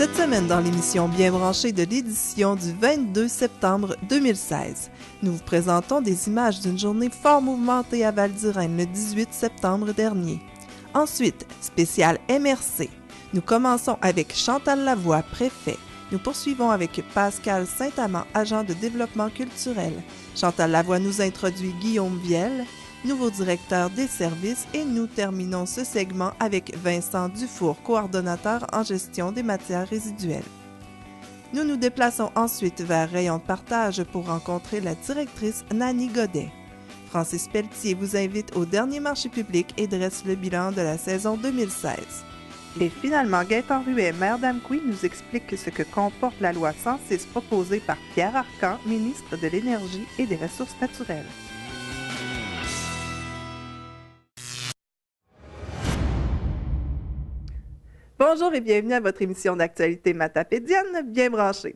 Cette semaine, dans l'émission Bien branchée de l'édition du 22 septembre 2016, nous vous présentons des images d'une journée fort mouvementée à Val-d'Irène le 18 septembre dernier. Ensuite, spécial MRC. Nous commençons avec Chantal Lavoie, préfet. Nous poursuivons avec Pascal Saint-Amand, agent de développement culturel. Chantal Lavoie nous introduit Guillaume Viel, nouveau directeur des services, et nous terminons ce segment avec Vincent Dufour, coordonnateur en gestion des matières résiduelles. Nous nous déplaçons ensuite vers Rayon de partage pour rencontrer la directrice Nanny Godet. Francis Pelletier vous invite au dernier marché public et dresse le bilan de la saison 2016. Et finalement, Gaëtan Ruet, maire d'Amqui, nous explique ce que comporte la loi 106 proposée par Pierre Arcan, ministre de l'Énergie et des Ressources naturelles. Bonjour et bienvenue à votre émission d'actualité matapédienne Bien branchée.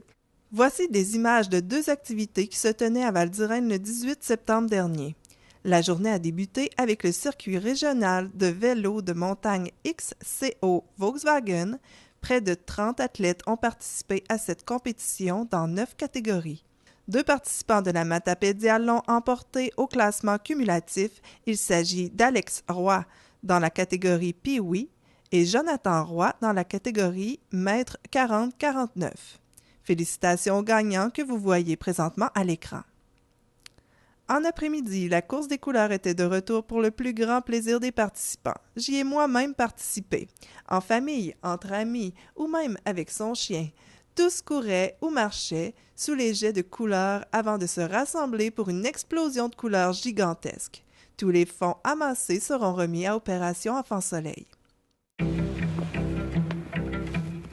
Voici des images de deux activités qui se tenaient à Val-d'Irène le 18 septembre dernier. La journée a débuté avec le circuit régional de vélo de montagne XCO Volkswagen. Près de 30 athlètes ont participé à cette compétition dans 9 catégories. 2 participants de la Matapédia l'ont emporté au classement cumulatif. Il s'agit d'Alex Roy dans la catégorie Pee-Wee et Jonathan Roy dans la catégorie Mètre 40-49. Félicitations aux gagnants que vous voyez présentement à l'écran. En après-midi, la course des couleurs était de retour pour le plus grand plaisir des participants. J'y ai moi-même participé. En famille, entre amis ou même avec son chien. Tous couraient ou marchaient sous les jets de couleurs avant de se rassembler pour une explosion de couleurs gigantesque. Tous les fonds amassés seront remis à Opération Enfant Soleil.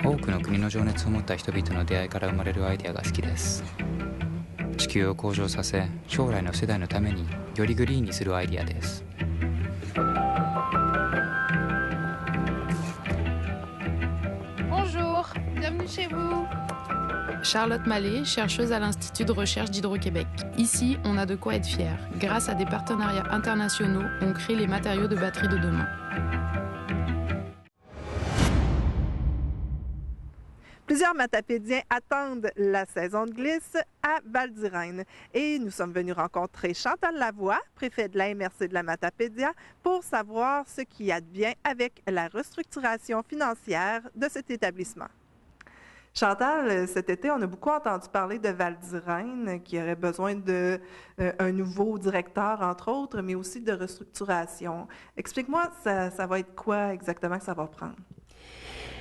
多くの国の情熱を持った人々の出会いから生まれるアイデアが好きです。地球を向上させ、将来の世代のためによりグリーンにするアイデアです。Bonjour, bienvenue chez vous. Charlotte Mallet, chercheuse à l'Institut de recherche d'Hydro-Québec. Ici, on a de quoi être fier. Grâce à des partenariats internationaux, on crée les matériaux de batterie de demain. Plusieurs matapédiens attendent la saison de glisse à Val-d'Irène et nous sommes venus rencontrer Chantal Lavoie, préfet de la MRC de la Matapédia, pour savoir ce qui advient avec la restructuration financière de cet établissement. Chantal, cet été, on a beaucoup entendu parler de Val-d'Irène qui aurait besoin d'un nouveau directeur, entre autres, mais aussi de restructuration. Explique-moi, ça va être quoi exactement que ça va prendre?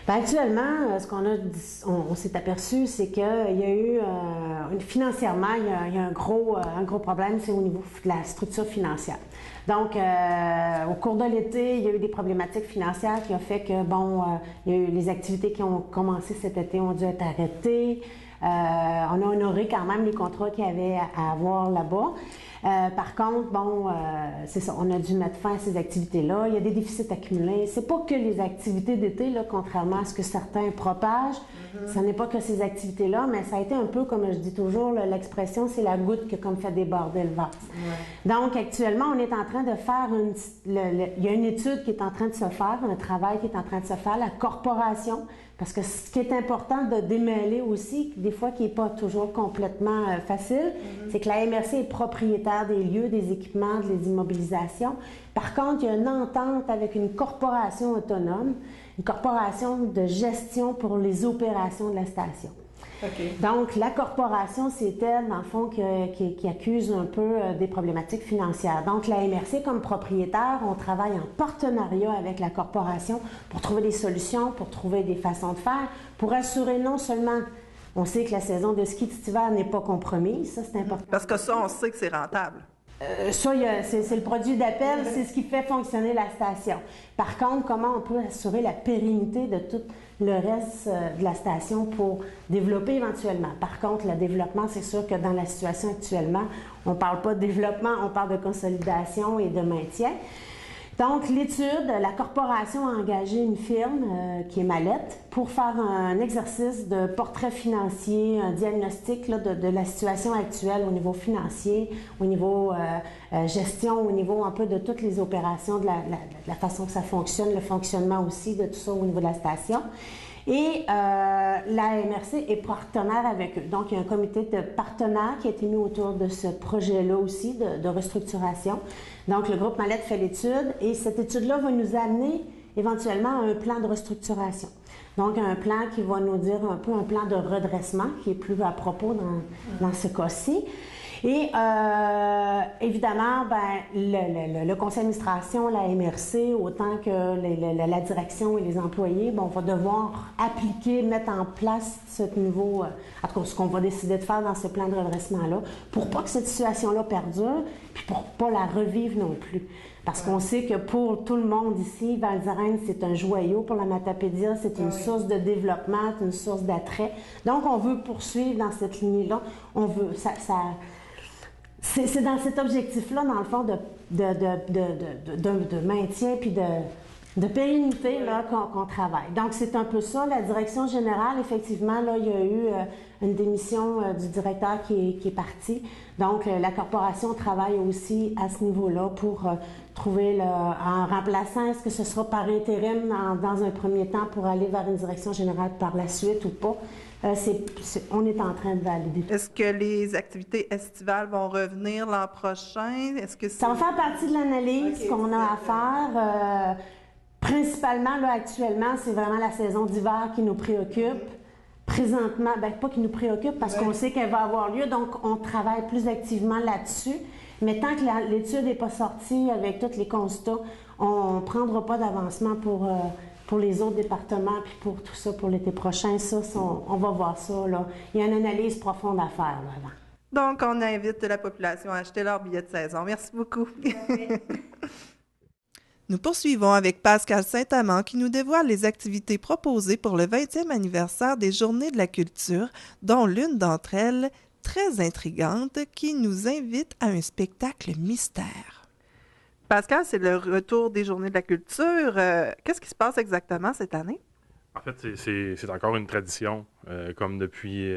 Bien, actuellement, ce on s'est aperçu, c'est qu'il y a eu, financièrement, il y a un gros problème, c'est au niveau de la structure financière. Donc, au cours de l'été, il y a eu des problématiques financières qui ont fait que, il y a eu les activités qui ont commencé cet été ont dû être arrêtées. On a honoré quand même les contrats qu'il y avait à avoir là-bas. Par contre, c'est ça, on a dû mettre fin à ces activités-là. Il y a des déficits accumulés. C'est pas que les activités d'été, là, contrairement à ce que certains propagent. Ce n'est pas que ces activités-là, mais ça a été un peu, comme je dis toujours, l'expression, c'est la goutte qui a comme fait déborder le vase. Ouais. Donc, actuellement, on est en train de faire il y a une étude qui est en train de se faire, un travail qui est en train de se faire, la corporation. Parce que ce qui est important de démêler aussi, des fois qui n'est pas toujours complètement facile, c'est que la MRC est propriétaire des lieux, des équipements, des immobilisations. Par contre, il y a une entente avec une corporation autonome, une corporation de gestion pour les opérations de la station. Okay. Donc, la corporation, c'est elle, dans le fond, qui accuse un peu des problématiques financières. Donc, la MRC, comme propriétaire, on travaille en partenariat avec la corporation pour trouver des solutions, pour trouver des façons de faire, pour assurer non seulement, on sait que la saison de ski cet hiver n'est pas compromise, ça c'est important. Parce que ça, on sait que c'est rentable. Ça, c'est le produit d'appel, c'est ce qui fait fonctionner la station. Par contre, comment on peut assurer la pérennité de tout le reste de la station pour développer éventuellement? Par contre, le développement, c'est sûr que dans la situation actuellement, on ne parle pas de développement, on parle de consolidation et de maintien. Donc, l'étude, la corporation a engagé une firme qui est Mallette pour faire un exercice de portrait financier, un diagnostic là, de la situation actuelle au niveau financier, au niveau gestion, au niveau un peu de toutes les opérations, de la façon que ça fonctionne, le fonctionnement aussi de tout ça au niveau de la station. Et la MRC est partenaire avec eux. Donc, il y a un comité de partenaires qui a été mis autour de ce projet-là aussi de restructuration. Donc, le groupe Mallette fait l'étude et cette étude-là va nous amener éventuellement à un plan de restructuration. Donc, un plan qui va nous dire un peu un plan de redressement qui est plus à propos dans ce cas-ci. Et évidemment, le conseil d'administration, la MRC, autant que la direction et les employés, on va devoir appliquer, mettre en place ce nouveau, en tout cas, ce qu'on va décider de faire dans ce plan de redressement-là, pour pas que cette situation-là perdure, puis pour pas la revivre non plus. Parce qu'on sait que pour tout le monde ici, Val-d'Irène, c'est un joyau pour la Matapédia, c'est une source de développement, c'est une source d'attrait. Donc, on veut poursuivre dans cette lignée-là. On veut, c'est dans cet objectif-là, dans le fond, de maintien puis de pérennité qu'on travaille. Donc, c'est un peu ça. La direction générale, effectivement, là, il y a eu une démission du directeur qui est parti. Donc, la corporation travaille aussi à ce niveau-là pour trouver, en remplaçant, est-ce que ce sera par intérim dans un premier temps pour aller vers une direction générale par la suite ou pas? On est en train de valider. Est-ce que les activités estivales vont revenir l'an prochain? Ça va faire partie de l'analyse qu'on a à faire. Principalement, là, actuellement, c'est vraiment la saison d'hiver qui nous préoccupe. Présentement, pas qui nous préoccupe parce qu'on sait qu'elle va avoir lieu, donc on travaille plus activement là-dessus. Mais tant que l'étude n'est pas sortie avec tous les constats, on ne prendra pas d'avancement pour les autres départements puis pour tout ça pour l'été prochain. On va voir ça, là. Il y a une analyse profonde à faire, là, avant. Donc, on invite la population à acheter leur billet de saison. Merci beaucoup. Nous poursuivons avec Pascal Saint-Amand qui nous dévoile les activités proposées pour le 20e anniversaire des Journées de la culture, dont l'une d'entre elles, très intrigante, qui nous invite à un spectacle mystère. Pascal, c'est le retour des Journées de la culture. Qu'est-ce qui se passe exactement cette année? En fait, c'est encore une tradition, comme depuis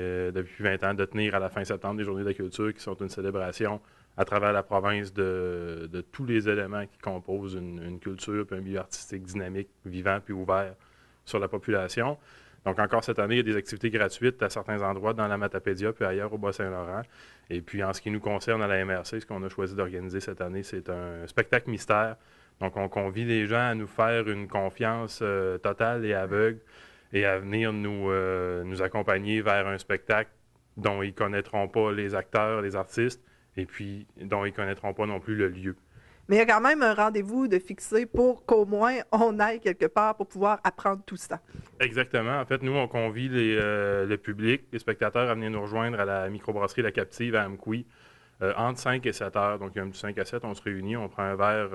20 ans, de tenir à la fin septembre des Journées de la culture, qui sont une célébration à travers la province de tous les éléments qui composent une culture puis un milieu artistique dynamique, vivant puis ouvert sur la population. Donc, encore cette année, il y a des activités gratuites à certains endroits dans la Matapédia puis ailleurs au Bas-Saint-Laurent. Et puis, en ce qui nous concerne à la MRC, ce qu'on a choisi d'organiser cette année, c'est un spectacle mystère. Donc, on convie les gens à nous faire une confiance totale et aveugle et à venir nous accompagner vers un spectacle dont ils ne connaîtront pas les acteurs, les artistes, et puis dont ils ne connaîtront pas non plus le lieu. Mais il y a quand même un rendez-vous de fixé pour qu'au moins on aille quelque part pour pouvoir apprendre tout ça. Exactement. En fait, nous, on convie le public, les spectateurs à venir nous rejoindre à la microbrasserie La Captive à Amqui entre 5 et 7 heures. Donc, il y a un petit 5 à 7, on se réunit, on prend un verre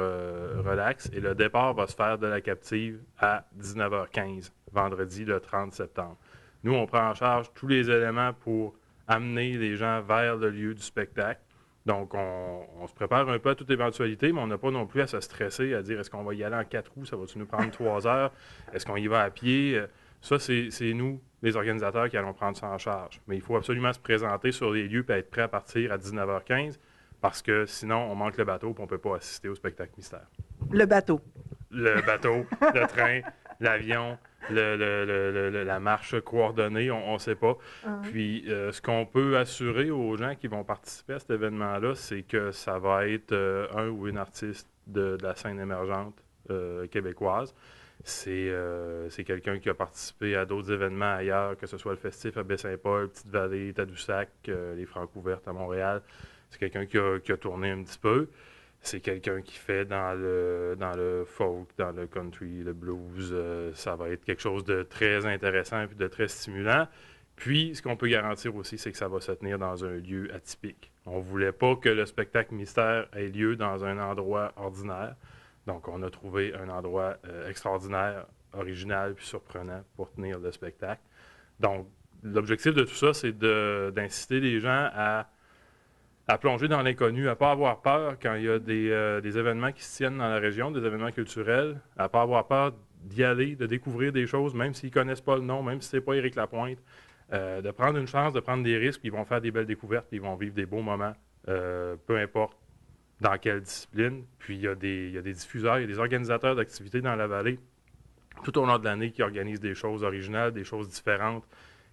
relax et le départ va se faire de La Captive à 19h15, vendredi le 30 septembre. Nous, on prend en charge tous les éléments pour amener les gens vers le lieu du spectacle. Donc, on se prépare un peu à toute éventualité, mais on n'a pas non plus à se stresser, à dire est-ce qu'on va y aller en 4 roues, ça va-tu nous prendre 3 heures, est-ce qu'on y va à pied? Ça, c'est nous, les organisateurs, qui allons prendre ça en charge. Mais il faut absolument se présenter sur les lieux et être prêt à partir à 19h15, parce que sinon, on manque le bateau et on ne peut pas assister au spectacle mystère. Le bateau. Le bateau, le train, l'avion, la marche coordonnée, on ne sait pas. Puis, ce qu'on peut assurer aux gens qui vont participer à cet événement-là, c'est que ça va être un ou une artiste de la scène émergente québécoise. C'est quelqu'un qui a participé à d'autres événements ailleurs, que ce soit le Festif à Baie-Saint-Paul, Petite-Vallée, Tadoussac, les Francs ouvertes à Montréal. C'est quelqu'un qui a tourné un petit peu. C'est quelqu'un qui fait dans le folk, dans le country, le blues. Ça va être quelque chose de très intéressant et de très stimulant. Puis, ce qu'on peut garantir aussi, c'est que ça va se tenir dans un lieu atypique. On ne voulait pas que le spectacle mystère ait lieu dans un endroit ordinaire. Donc, on a trouvé un endroit extraordinaire, original puis surprenant pour tenir le spectacle. Donc, l'objectif de tout ça, c'est d'inciter les gens à plonger dans l'inconnu, à ne pas avoir peur quand il y a des événements qui se tiennent dans la région, des événements culturels, à ne pas avoir peur d'y aller, de découvrir des choses, même s'ils ne connaissent pas le nom, même si ce n'est pas Éric Lapointe, de prendre une chance, de prendre des risques, ils vont faire des belles découvertes, ils vont vivre des beaux moments, peu importe dans quelle discipline. Puis il y a des diffuseurs, il y a des organisateurs d'activités dans la vallée tout au long de l'année qui organisent des choses originales, des choses différentes,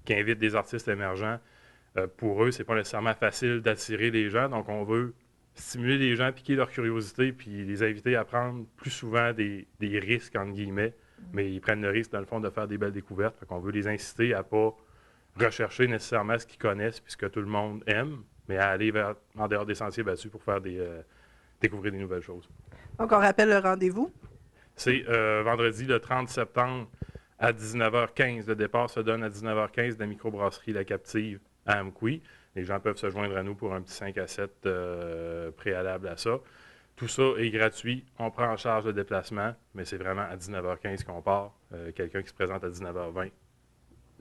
qui invitent des artistes émergents. Pour eux, c'est pas nécessairement facile d'attirer les gens, donc on veut stimuler les gens, piquer leur curiosité, puis les inviter à prendre plus souvent des risques, entre guillemets, mais ils prennent le risque, dans le fond, de faire des belles découvertes. Fait qu'on veut les inciter à pas rechercher nécessairement ce qu'ils connaissent puis ce que tout le monde aime, mais à aller en dehors des sentiers battus pour faire découvrir des nouvelles choses. Donc, on rappelle le rendez-vous. C'est vendredi, le 30 septembre, à 19h15. Le départ se donne à 19h15 de la microbrasserie La Captive à Amqui. Les gens peuvent se joindre à nous pour un petit 5 à 7 préalable à ça. Tout ça est gratuit. On prend en charge le déplacement, mais c'est vraiment à 19h15 qu'on part. Quelqu'un qui se présente à 19h20,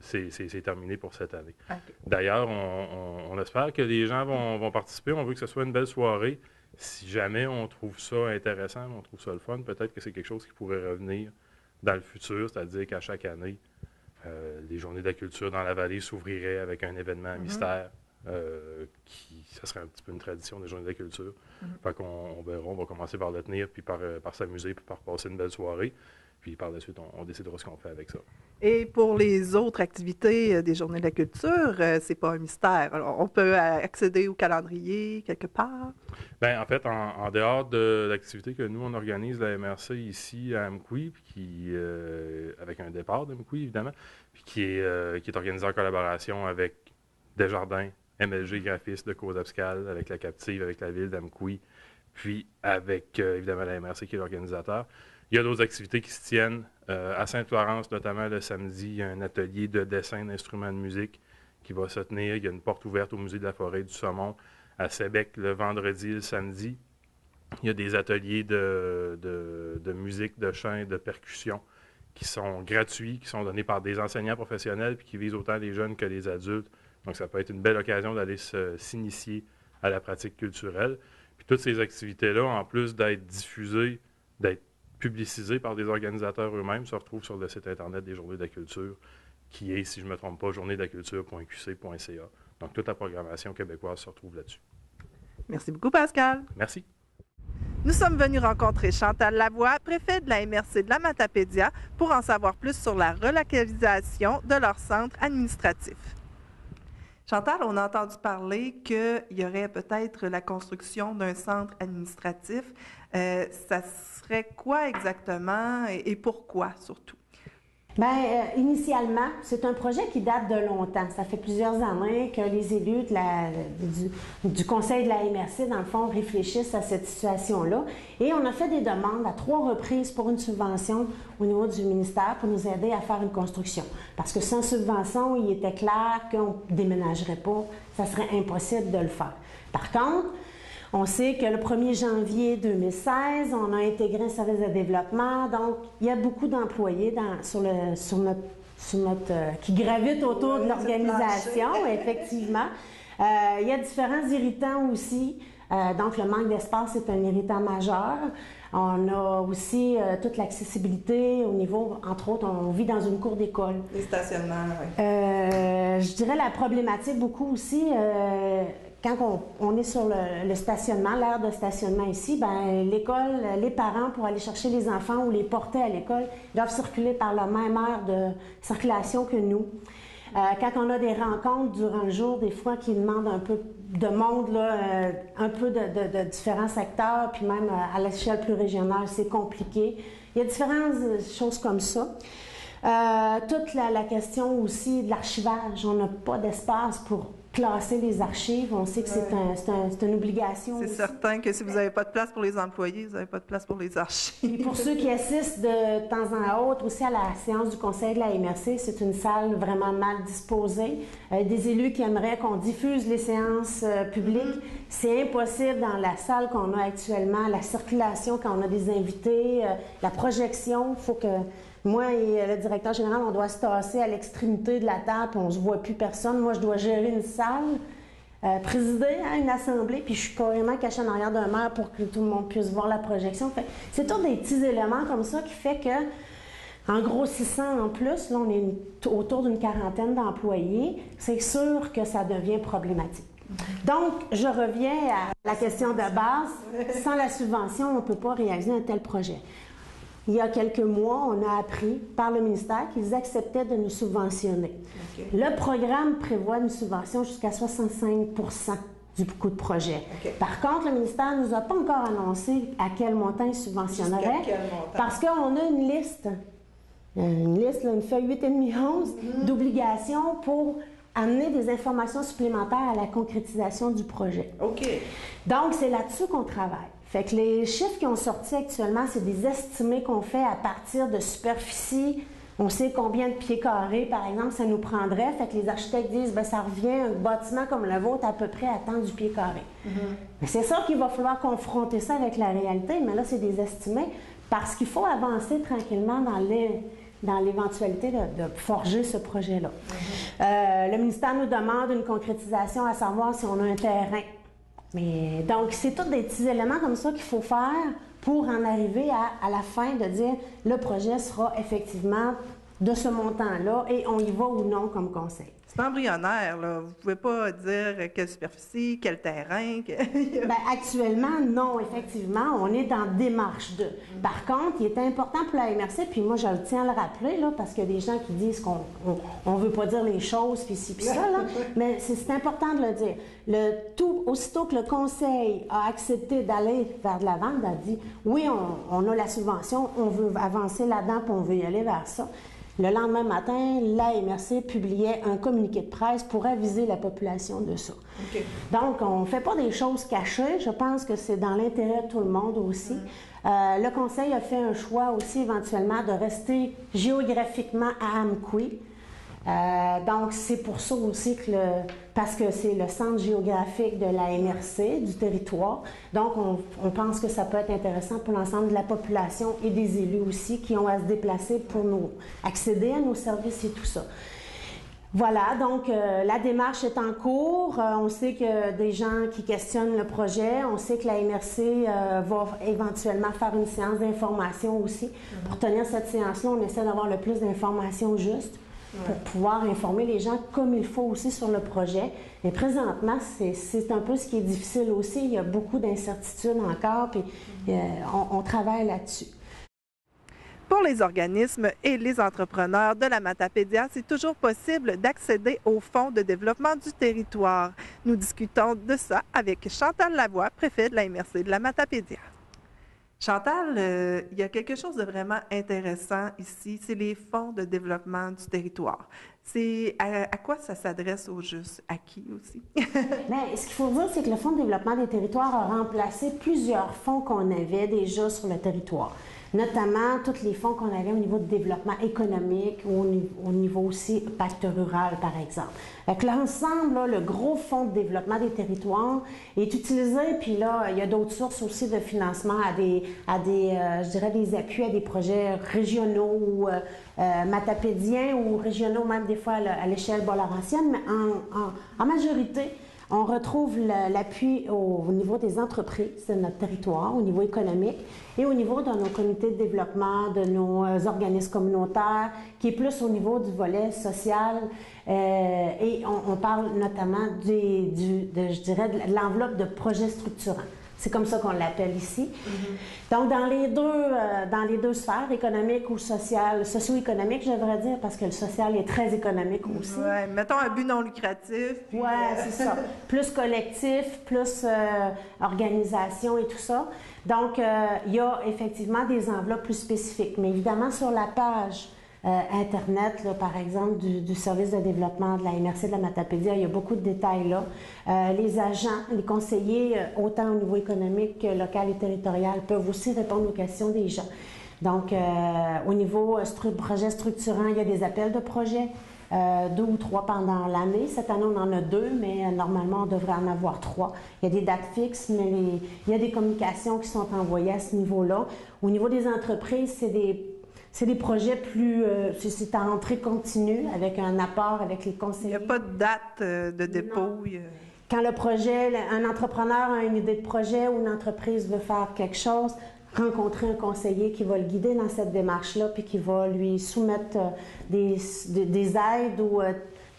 c'est terminé pour cette année. Okay. D'ailleurs, on espère que les gens vont participer. On veut que ce soit une belle soirée. Si jamais on trouve ça intéressant, on trouve ça le fun, peut-être que c'est quelque chose qui pourrait revenir dans le futur, c'est-à-dire qu'à chaque année, les Journées de la culture dans la vallée s'ouvriraient avec un événement mystère. Ça serait un petit peu une tradition des Journées de la culture. Fait qu'on verra, on va commencer par le tenir, puis par s'amuser, puis par passer une belle soirée. Puis par la suite, on décidera ce qu'on fait avec ça. Et pour les autres activités des Journées de la culture, c'est pas un mystère. Alors, on peut accéder au calendrier quelque part? Bien, en fait, en dehors de l'activité que nous, on organise, la MRC ici à Amqui, avec un départ d'Amqui, évidemment, puis qui est organisé en collaboration avec Desjardins, MLG Graphistes de Cause-Abscal, avec la Captive, avec la ville d'Amqui, puis avec, évidemment, la MRC qui est l'organisateur. Il y a d'autres activités qui se tiennent. À Sainte-Florence, notamment le samedi, il y a un atelier de dessin d'instruments de musique qui va se tenir. Il y a une porte ouverte au Musée de la forêt du Saumon. À Sébec, le vendredi et le samedi, il y a des ateliers de musique, de chant et de percussion qui sont gratuits, qui sont donnés par des enseignants professionnels puis qui visent autant les jeunes que les adultes. Donc, ça peut être une belle occasion d'aller s'initier à la pratique culturelle. Puis toutes ces activités-là, en plus d'être diffusées, d'être publicisées par des organisateurs eux-mêmes, se retrouvent sur le site Internet des Journées de la culture, qui est, si je ne me trompe pas, journéesdelaculture.qc.ca. Donc, toute la programmation québécoise se retrouve là-dessus. Merci beaucoup, Pascal. Merci. Nous sommes venus rencontrer Chantal Lavoie, préfet de la MRC de la Matapédia, pour en savoir plus sur la relocalisation de leur centre administratif. Chantal, on a entendu parler qu'il y aurait peut-être la construction d'un centre administratif. Ça serait quoi exactement et pourquoi surtout? Bien, initialement, c'est un projet qui date de longtemps. Ça fait plusieurs années que les élus du conseil de la MRC, dans le fond, réfléchissent à cette situation-là. Et on a fait des demandes à 3 reprises pour une subvention au niveau du ministère pour nous aider à faire une construction. Parce que sans subvention, il était clair qu'on ne déménagerait pas. Ça serait impossible de le faire. Par contre, on sait que le 1er janvier 2016, on a intégré un service de développement. Donc, il y a beaucoup d'employés qui gravitent autour de l'organisation, effectivement. Il y a différents irritants aussi. Donc, le manque d'espace est un irritant majeur. On a aussi toute l'accessibilité au niveau, entre autres, on vit dans une cour d'école. Les stationnements, oui. Je dirais la problématique beaucoup aussi, quand on est sur le stationnement, l'aire de stationnement ici, bien, l'école, les parents, pour aller chercher les enfants ou les porter à l'école, doivent circuler par la même aire de circulation que nous. Quand on a des rencontres durant le jour, des fois qui demandent un peu de monde, là, un peu de différents secteurs, puis même à l'échelle plus régionale, c'est compliqué. Il y a différentes choses comme ça. Toute la question aussi de l'archivage. On n'a pas d'espace pour classer les archives. On sait que c'est une obligation. C'est certain que si vous n'avez pas de place pour les employés, vous n'avez pas de place pour les archives. Et pour ceux qui assistent de temps à autre aussi à la séance du conseil de la MRC, c'est une salle vraiment mal disposée. Des élus qui aimeraient qu'on diffuse les séances publiques. C'est impossible dans la salle qu'on a actuellement. La circulation, quand on a des invités, la projection, il faut que... Moi et le directeur général, on doit se tasser à l'extrémité de la table, puis on ne se voit plus personne. Moi, je dois gérer une salle, présider une assemblée, puis je suis carrément cachée en arrière d'un maire pour que tout le monde puisse voir la projection. C'est tous des petits éléments comme ça qui fait que, en grossissant en plus, là, on est autour d'une 40aine d'employés, c'est sûr que ça devient problématique. Donc, je reviens à la question de base. Sans la subvention, on ne peut pas réaliser un tel projet. il y a quelques mois, on a appris par le ministère qu'ils acceptaient de nous subventionner. Okay. Le programme prévoit une subvention jusqu'à 65 % du coût de projet. Okay. Par contre, le ministère ne nous a pas encore annoncé à quel montant il subventionnerait, parce qu'on a une liste, une feuille 8,5-11 d'obligations pour amener des informations supplémentaires à la concrétisation du projet. OK. Donc, c'est là-dessus qu'on travaille. Fait que les chiffres qui ont sorti actuellement, c'est des estimés qu'on fait à partir de superficie. On sait combien de pieds carrés, par exemple, ça nous prendrait. Fait que les architectes disent, bien, ça revient, un bâtiment comme le vôtre, à peu près à tant du pied carré. Mais c'est sûr qu'il va falloir confronter ça avec la réalité, mais là, c'est des estimés, parce qu'il faut avancer tranquillement dans l'éventualité de forger ce projet-là. Le ministère nous demande une concrétisation à savoir si on a un terrain. Mais donc, c'est tous des petits éléments comme ça qu'il faut faire pour en arriver à la fin de dire le projet sera effectivement de ce montant-là et on y va ou non comme conseil. C'est embryonnaire, là. Vous ne pouvez pas dire quelle superficie, quel terrain. Bien, actuellement, non, effectivement, on est dans démarche 2. Par contre, il est important pour la MRC, puis moi, je le tiens à le rappeler, là, parce qu'il y a des gens qui disent qu'on ne veut pas dire les choses, puis ci, puis ça, là, mais c'est important de le dire. Aussitôt que le conseil a accepté d'aller vers de l'avant, il a dit, oui, on a la subvention, on veut avancer là-dedans, puis on veut y aller vers ça. Le lendemain matin, la MRC publiait un communiqué de presse pour aviser la population de ça. Okay. Donc, on ne fait pas des choses cachées. Je pense que c'est dans l'intérêt de tout le monde aussi. Le conseil a fait un choix aussi éventuellement de rester géographiquement à Amqui. Donc, c'est pour ça aussi parce que c'est le centre géographique de la MRC, du territoire. Donc, on pense que ça peut être intéressant pour l'ensemble de la population et des élus aussi qui ont à se déplacer pour accéder à nos services et tout ça. Voilà, donc la démarche est en cours. On sait que des gens qui questionnent le projet, on sait que la MRC va éventuellement faire une séance d'information aussi. Pour tenir cette séance-là, on essaie d'avoir le plus d'informations justes pour pouvoir informer les gens comme il faut aussi sur le projet. Mais présentement, c'est un peu ce qui est difficile aussi. Il y a beaucoup d'incertitudes encore, puis on travaille là-dessus. Pour les organismes et les entrepreneurs de la Matapédia, c'est toujours possible d'accéder au Fonds de développement du territoire. Nous discutons de ça avec Chantal Lavoie, préfet de la MRC de la Matapédia. Chantal, il y a quelque chose de vraiment intéressant ici, c'est les fonds de développement du territoire. C'est à quoi ça s'adresse au juste? À qui aussi? Bien, ce qu'il faut dire, c'est que le Fonds de développement des territoires a remplacé plusieurs fonds qu'on avait déjà sur le territoire. Notamment tous les fonds qu'on avait au niveau de développement économique ou au niveau aussi pacte rural, par exemple. Fait que l'ensemble, là, le gros fonds de développement des territoires est utilisé, puis là, il y a d'autres sources aussi de financement je dirais des appuis à des projets régionaux ou matapédiens ou régionaux, même des fois à l'échelle bas-laurentienne, mais en majorité, on retrouve l'appui au niveau des entreprises de notre territoire, au niveau économique et au niveau de nos comités de développement, de nos organismes communautaires, qui est plus au niveau du volet social. Et on parle notamment je dirais, de l'enveloppe de projets structurants. C'est comme ça qu'on l'appelle ici. Donc, dans les deux sphères, économiques ou sociales, socio-économiques, je devrais dire, parce que le social est très économique aussi. Oui, mettons un but non lucratif. Oui, c'est ça. Plus collectif, plus organisation et tout ça. Donc, il y a effectivement des enveloppes plus spécifiques. Mais évidemment, sur la page Internet, là, par exemple, du service de développement de la MRC de la Matapédia, il y a beaucoup de détails là. Les agents, les conseillers, autant au niveau économique que local et territorial, peuvent aussi répondre aux questions des gens. Donc, au niveau projet structurant, il y a des appels de projets, 2 ou 3 pendant l'année. Cette année, on en a 2, mais normalement, on devrait en avoir 3. Il y a des dates fixes, mais il y a des communications qui sont envoyées à ce niveau-là. Au niveau des entreprises, c'est des projets plus... c'est à entrée continue, avec un apport avec les conseillers. Il n'y a pas de date de dépôt. Quand un entrepreneur a une idée de projet ou une entreprise veut faire quelque chose, rencontrer un conseiller qui va le guider dans cette démarche-là, puis qui va lui soumettre des aides ou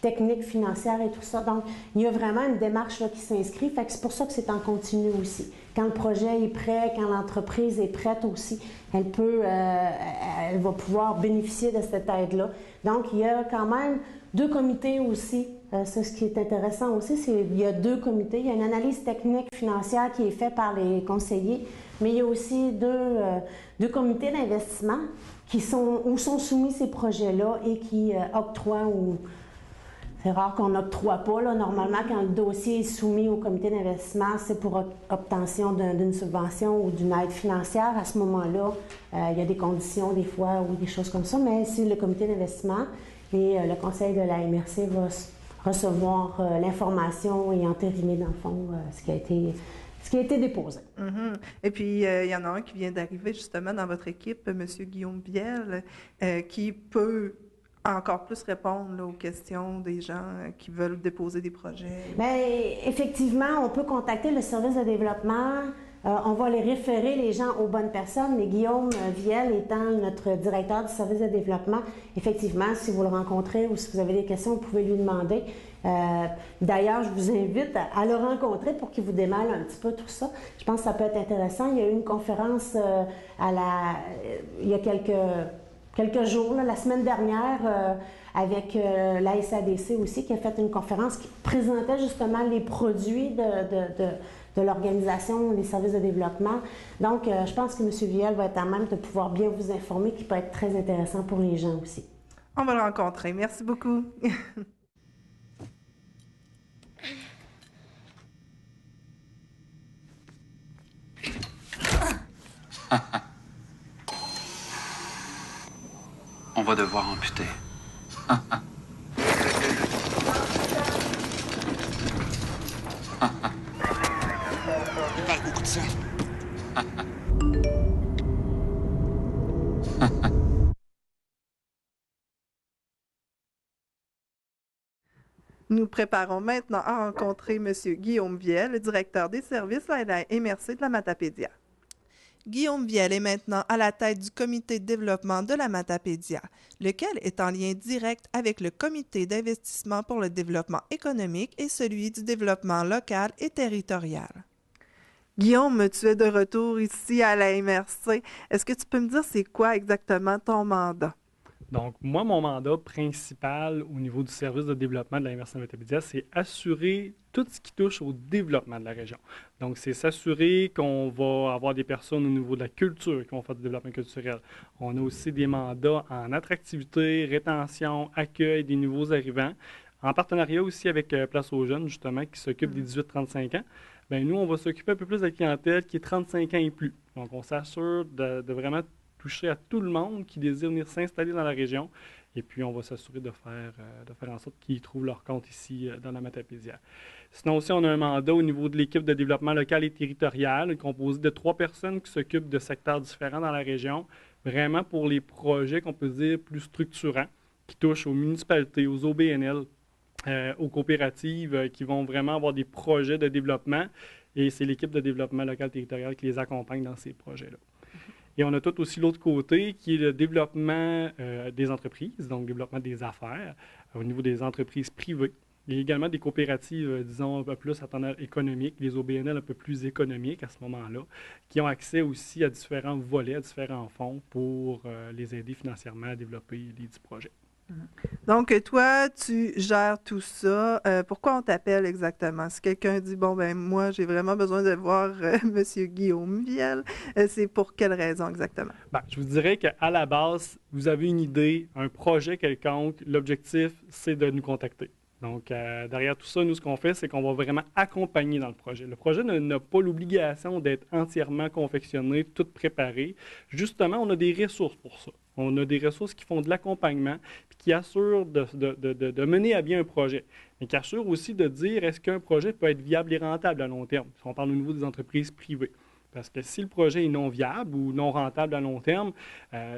techniques financières et tout ça. Donc, il y a vraiment une démarche là, qui s'inscrit. Fait que c'est pour ça que c'est en continu aussi. quand le projet est prêt, quand l'entreprise est prête aussi, elle va pouvoir bénéficier de cette aide-là. Donc, il y a quand même 2 comités aussi. Ça, ce qui est intéressant aussi, c'est qu'il y a 2 comités. Il y a une analyse technique financière qui est faite par les conseillers, mais il y a aussi deux comités d'investissement où sont soumis ces projets-là et qui octroient ou... C'est rare qu'on n'octroie pas. Là. Normalement, quand le dossier est soumis au comité d'investissement, c'est pour obtention d'une subvention ou d'une aide financière. À ce moment-là, il y a des conditions des fois ou des choses comme ça, mais si le comité d'investissement et le conseil de la MRC va recevoir l'information et entériner, dans le fond, ce qui a été déposé. Mm-hmm. Et puis, il y en a un qui vient d'arriver justement dans votre équipe, M. Guillaume Viel, qui peut encore plus répondre là, aux questions des gens qui veulent déposer des projets. Bien, effectivement, on peut contacter le service de développement. On va les référer, les gens, aux bonnes personnes, mais Guillaume Viel étant notre directeur du service de développement, effectivement, si vous le rencontrez ou si vous avez des questions, vous pouvez lui demander. D'ailleurs, je vous invite à le rencontrer pour qu'il vous démêle un petit peu tout ça. Je pense que ça peut être intéressant. Il y a eu une conférence il y a quelques jours, là, la semaine dernière, avec la SADC aussi, qui a fait une conférence qui présentait justement les produits de l'organisation, les services de développement. Donc, je pense que M. Viel va être à même de pouvoir bien vous informer, qui peut être très intéressant pour les gens aussi. On va le rencontrer. Merci beaucoup. On va devoir amputer. Il parle beaucoup de ça. Nous préparons maintenant à rencontrer M. Guillaume Viel, le directeur des services à la MRC de la Matapédia. Guillaume Viel est maintenant à la tête du comité de développement de la Matapédia, lequel est en lien direct avec le comité d'investissement pour le développement économique et celui du développement local et territorial. Guillaume, tu es de retour ici à la MRC. Est-ce que tu peux me dire c'est quoi exactement ton mandat? Donc, moi, mon mandat principal au niveau du service de développement de la MRC de Matapédia, c'est assurer tout ce qui touche au développement de la région. Donc, c'est s'assurer qu'on va avoir des personnes au niveau de la culture qui vont faire du développement culturel. On a aussi des mandats en attractivité, rétention, accueil des nouveaux arrivants, en partenariat aussi avec Place aux jeunes, justement, qui s'occupe des 18-35 ans. Bien, nous, on va s'occuper un peu plus de la clientèle qui est 35 ans et plus. Donc, on s'assure de vraiment toucher à tout le monde qui désire venir s'installer dans la région. Et puis, on va s'assurer de faire en sorte qu'ils trouvent leur compte ici dans la Matapédia. Sinon aussi, on a un mandat au niveau de l'équipe de développement local et territorial, composé de 3 personnes qui s'occupent de secteurs différents dans la région, vraiment pour les projets qu'on peut dire plus structurants, qui touchent aux municipalités, aux OBNL, aux coopératives, qui vont vraiment avoir des projets de développement. Et c'est l'équipe de développement local et territorial qui les accompagne dans ces projets-là. Et on a tout aussi l'autre côté qui est le développement des entreprises, donc le développement des affaires au niveau des entreprises privées. Il y a également des coopératives, disons, un peu plus à teneur économique, les OBNL un peu plus économiques à ce moment-là, qui ont accès aussi à différents volets, à différents fonds pour les aider financièrement à développer les 10 projets. Donc, toi, tu gères tout ça. Pourquoi on t'appelle exactement? Si quelqu'un dit, bon, ben moi, j'ai vraiment besoin de voir M. Guillaume Viel, c'est pour quelle raison exactement? Bien, je vous dirais qu'à la base, vous avez une idée, un projet quelconque, l'objectif, c'est de nous contacter. Donc, derrière tout ça, nous, ce qu'on fait, c'est qu'on va vraiment accompagner dans le projet. Le projet n'a pas l'obligation d'être entièrement confectionné, tout préparé. Justement, on a des ressources pour ça. On a des ressources qui font de l'accompagnement puis qui assurent de mener à bien un projet, mais qui assurent aussi de dire est-ce qu'un projet peut être viable et rentable à long terme, si on parle au niveau des entreprises privées. Parce que si le projet est non viable ou non rentable à long terme,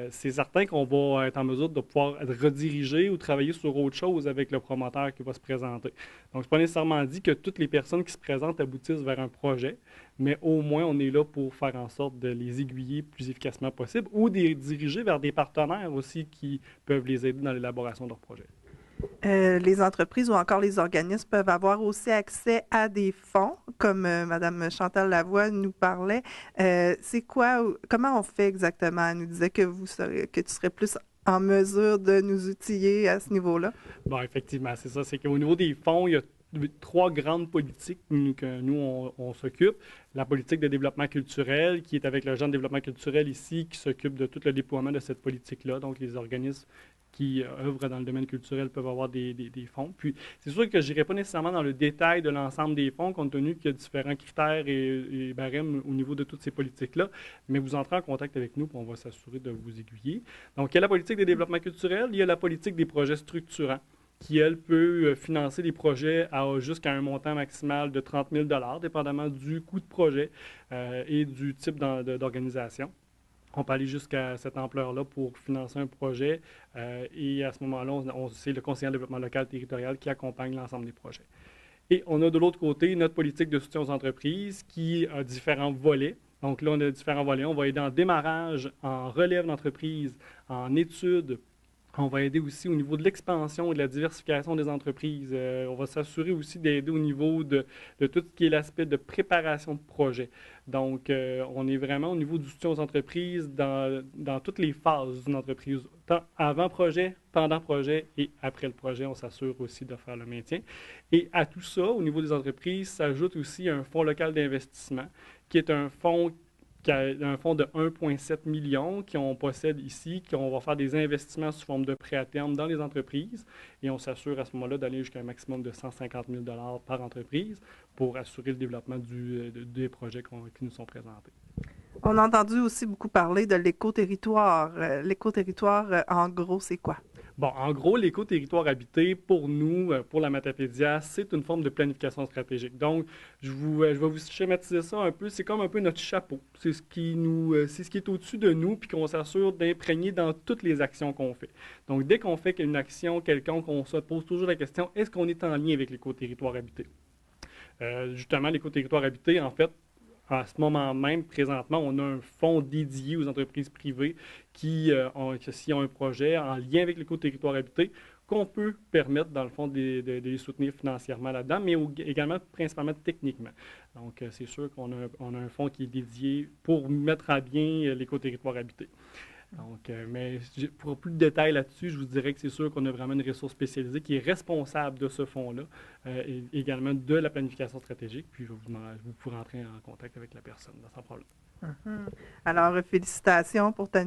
c'est certain qu'on va être en mesure de pouvoir être redirigé ou travailler sur autre chose avec le promoteur qui va se présenter. Donc, ce n'est pas nécessairement dit que toutes les personnes qui se présentent aboutissent vers un projet, mais au moins, on est là pour faire en sorte de les aiguiller le plus efficacement possible ou de les diriger vers des partenaires aussi qui peuvent les aider dans l'élaboration de leur projet. Les entreprises ou encore les organismes peuvent avoir aussi accès à des fonds, comme Mme Chantal Lavoie nous parlait. C'est quoi, comment on fait exactement? Elle nous disait que que tu serais plus en mesure de nous outiller à ce niveau-là. Bon, effectivement, c'est ça. C'est qu'au niveau des fonds, il y a 3 grandes politiques que nous, on s'occupe. La politique de développement culturel, qui est avec l'agent de développement culturel ici, qui s'occupe de tout le déploiement de cette politique-là. Donc, les organismes qui œuvrent dans le domaine culturel peuvent avoir des fonds. Puis, c'est sûr que je n'irai pas nécessairement dans le détail de l'ensemble des fonds, compte tenu qu'il y a différents critères et barèmes au niveau de toutes ces politiques-là, mais vous entrez en contact avec nous, puis on va s'assurer de vous aiguiller. Donc, il y a la politique de développement culturel, il y a la politique des projets structurants, qui, elle, peut financer des projets jusqu'à un montant maximal de 30 000 $, dépendamment du coût de projet et du type d'organisation. On peut aller jusqu'à cette ampleur-là pour financer un projet et à ce moment-là, c'est le conseiller en développement local territorial qui accompagne l'ensemble des projets. Et on a de l'autre côté notre politique de soutien aux entreprises qui a différents volets. Donc là, on a différents volets. On va aider en démarrage, en relève d'entreprise, en études. On va aider aussi au niveau de l'expansion et de la diversification des entreprises. On va s'assurer aussi d'aider au niveau de tout ce qui est l'aspect de préparation de projet. Donc, on est vraiment au niveau du soutien aux entreprises dans toutes les phases d'une entreprise, tant avant projet, pendant projet et après le projet. On s'assure aussi de faire le maintien. Et à tout ça, au niveau des entreprises, s'ajoute aussi un fonds local d'investissement, qui est un fonds de 1,7 million qu'on possède ici, qu'on va faire des investissements sous forme de prêts à terme dans les entreprises. Et on s'assure à ce moment-là d'aller jusqu'à un maximum de 150 000 $ par entreprise pour assurer le développement des projets qui nous sont présentés. On a entendu aussi beaucoup parler de l'éco-territoire. L'éco-territoire, en gros, c'est quoi? Bon, en gros, l'éco-territoire habité, pour nous, pour la Matapédia, c'est une forme de planification stratégique. Donc, je vais vous schématiser ça un peu. C'est comme un peu notre chapeau. C'est ce qui est au-dessus de nous, puis qu'on s'assure d'imprégner dans toutes les actions qu'on fait. Donc, dès qu'on fait une action quelconque, on se pose toujours la question, est-ce qu'on est en lien avec l'éco-territoire habité? Justement, l'éco-territoire habité, en fait, à ce moment même, présentement, on a un fonds dédié aux entreprises privées qui s'ils ont un projet en lien avec l'éco-territoire habité, qu'on peut permettre, dans le fond, de les soutenir financièrement là-dedans, mais également, principalement, techniquement. Donc, c'est sûr qu'on a un fonds qui est dédié pour mettre à bien l'éco-territoire habité. Donc, mais pour plus de détails là-dessus, je vous dirais que c'est sûr qu'on a vraiment une ressource spécialisée qui est responsable de ce fonds-là et également de la planification stratégique. Puis, vous pourrez entrer en contact avec la personne sans problème. Alors, félicitations pour ta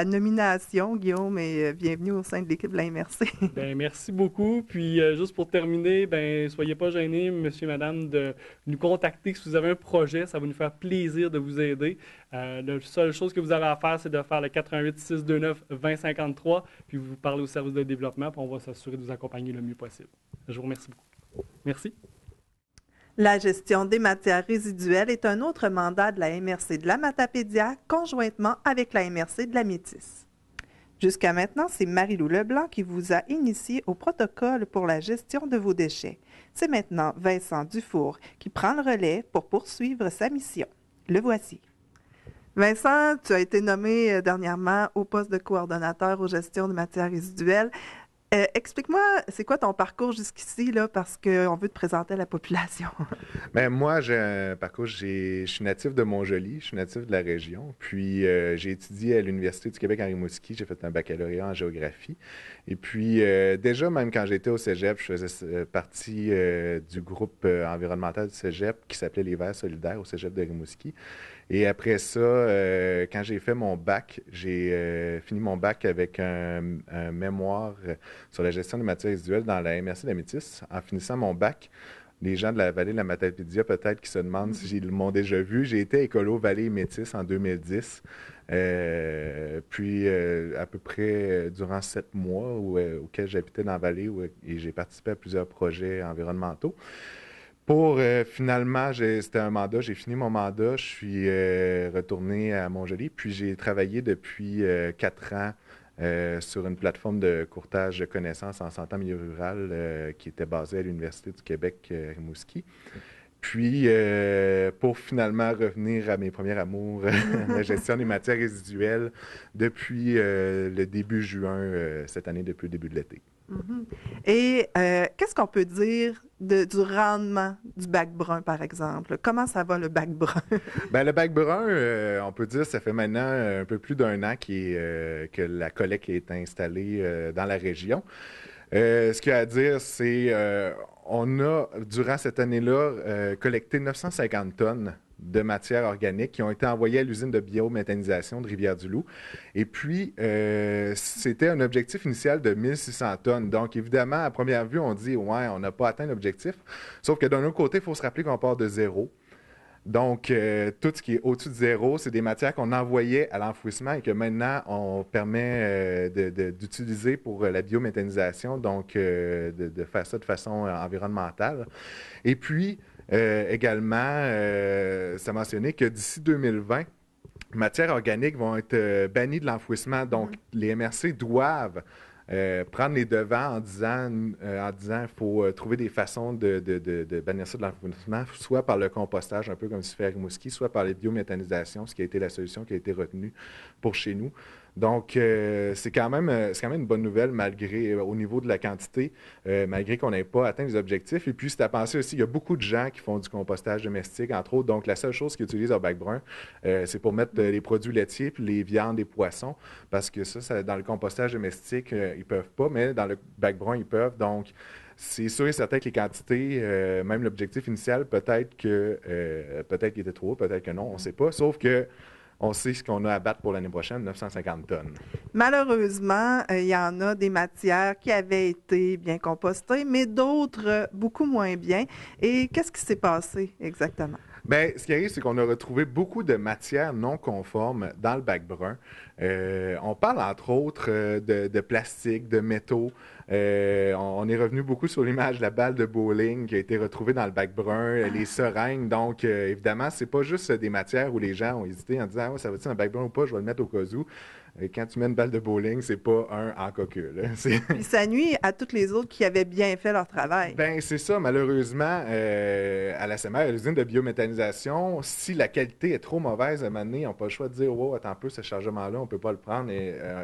nomination, Guillaume, et bienvenue au sein de l'équipe de la MRC. Bien, merci beaucoup. Puis, juste pour terminer, bien, soyez pas gênés, monsieur, madame, de nous contacter si vous avez un projet. Ça va nous faire plaisir de vous aider. La seule chose que vous avez à faire, c'est de faire le 88 629 2053, puis vous parlez au service de développement, puis on va s'assurer de vous accompagner le mieux possible. Je vous remercie beaucoup. Merci. La gestion des matières résiduelles est un autre mandat de la MRC de la Matapédia, conjointement avec la MRC de la Métis. Jusqu'à maintenant, c'est Marie-Lou Leblanc qui vous a initié au protocole pour la gestion de vos déchets. C'est maintenant Vincent Dufour qui prend le relais pour poursuivre sa mission. Le voici. Vincent, tu as été nommé dernièrement au poste de coordonnateur aux gestions de matières résiduelles. Explique-moi, c'est quoi ton parcours jusqu'ici, là, parce qu'on veut te présenter à la population. Bien, moi, j'ai un parcours, je suis natif de Montjoly, je suis natif de la région, puis j'ai étudié à l'Université du Québec en Rimouski, j'ai fait un baccalauréat en géographie, et puis déjà, même quand j'étais au cégep, je faisais partie du groupe environnemental du cégep qui s'appelait Les Verts solidaires au cégep de Rimouski. Et après ça, quand j'ai fait mon bac, j'ai fini mon bac avec un mémoire sur la gestion des matières résiduelles dans la MRC de la Métis. En finissant mon bac, les gens de la vallée de la Matapédia, peut-être, qui se demandent si ils m'ont déjà vu, j'ai été écolo Vallée Métis en 2010. Puis, à peu près durant 7 mois auxquels j'habitais dans la vallée et j'ai participé à plusieurs projets environnementaux. Pour finalement, c'était un mandat, j'ai fini mon mandat, je suis retourné à Montjoly, puis j'ai travaillé depuis 4 ans sur une plateforme de courtage de connaissances en santé en milieu rural qui était basée à l'Université du Québec Rimouski. Puis, pour finalement revenir à mes premiers amours, la gestion des matières résiduelles depuis le début juin cette année, depuis le début de l'été. Mhm. Et qu'est-ce qu'on peut dire du rendement du bac brun, par exemple? Comment ça va le bac brun? Ben, le bac brun, on peut dire, ça fait maintenant un peu plus d'un an que la collecte est installée dans la région. Ce qu'il y a à dire, c'est on a, durant cette année-là, collecté 950 tonnes de matière organique qui ont été envoyées à l'usine de biométhanisation de Rivière-du-Loup. Et puis, c'était un objectif initial de 1600 tonnes. Donc, évidemment, à première vue, on dit, ouais, on n'a pas atteint l'objectif. Sauf que d'un autre côté, il faut se rappeler qu'on part de zéro. Donc, tout ce qui est au-dessus de zéro, c'est des matières qu'on envoyait à l'enfouissement et que maintenant, on permet d'utiliser pour la biométhanisation, donc de faire ça de façon environnementale. Et puis, également, ça mentionnait que d'ici 2020, matières organiques vont être bannies de l'enfouissement. Donc, les MRC doivent prendre les devants en disant qu'il faut trouver des façons de bannir ça de l'enfouissement, soit par le compostage, un peu comme se fait à Rimouski, soit par les biométhanisations, ce qui a été la solution qui a été retenue pour chez nous. Donc, c'est quand même une bonne nouvelle malgré, au niveau de la quantité, malgré qu'on n'ait pas atteint les objectifs. Et puis, c'est à penser aussi, il y a beaucoup de gens qui font du compostage domestique, entre autres. Donc, la seule chose qu'ils utilisent au bac brun, c'est pour mettre les produits laitiers, puis les viandes et poissons, parce que ça dans le compostage domestique, ils ne peuvent pas, mais dans le bac brun, ils peuvent. Donc, c'est sûr et certain que les quantités, même l'objectif initial, peut-être qu'il était trop haut, peut-être que non, on ne sait pas. Sauf que on sait ce qu'on a à battre pour l'année prochaine, 950 tonnes. Malheureusement, il y en a des matières qui avaient été bien compostées, mais d'autres beaucoup moins bien. Et qu'est-ce qui s'est passé exactement? Bien, ce qui arrive, c'est qu'on a retrouvé beaucoup de matières non conformes dans le bac brun. On parle entre autres de plastique, de métaux. On est revenu beaucoup sur l'image de la balle de bowling qui a été retrouvée dans le bac brun, les seringues. Donc, évidemment, c'est pas juste des matières où les gens ont hésité en disant ça va-t-il dans le bac brun ou pas, je vais le mettre au cas où. Quand tu mets une balle de bowling, c'est pas un en coquille. Puis ça nuit à toutes les autres qui avaient bien fait leur travail. Ben c'est ça, malheureusement, à la SMR, à l'usine de biométhanisation, si la qualité est trop mauvaise à un moment donné, ils n'ont pas le choix de dire wow, attends un peu, ce chargement-là, on ne peut pas le prendre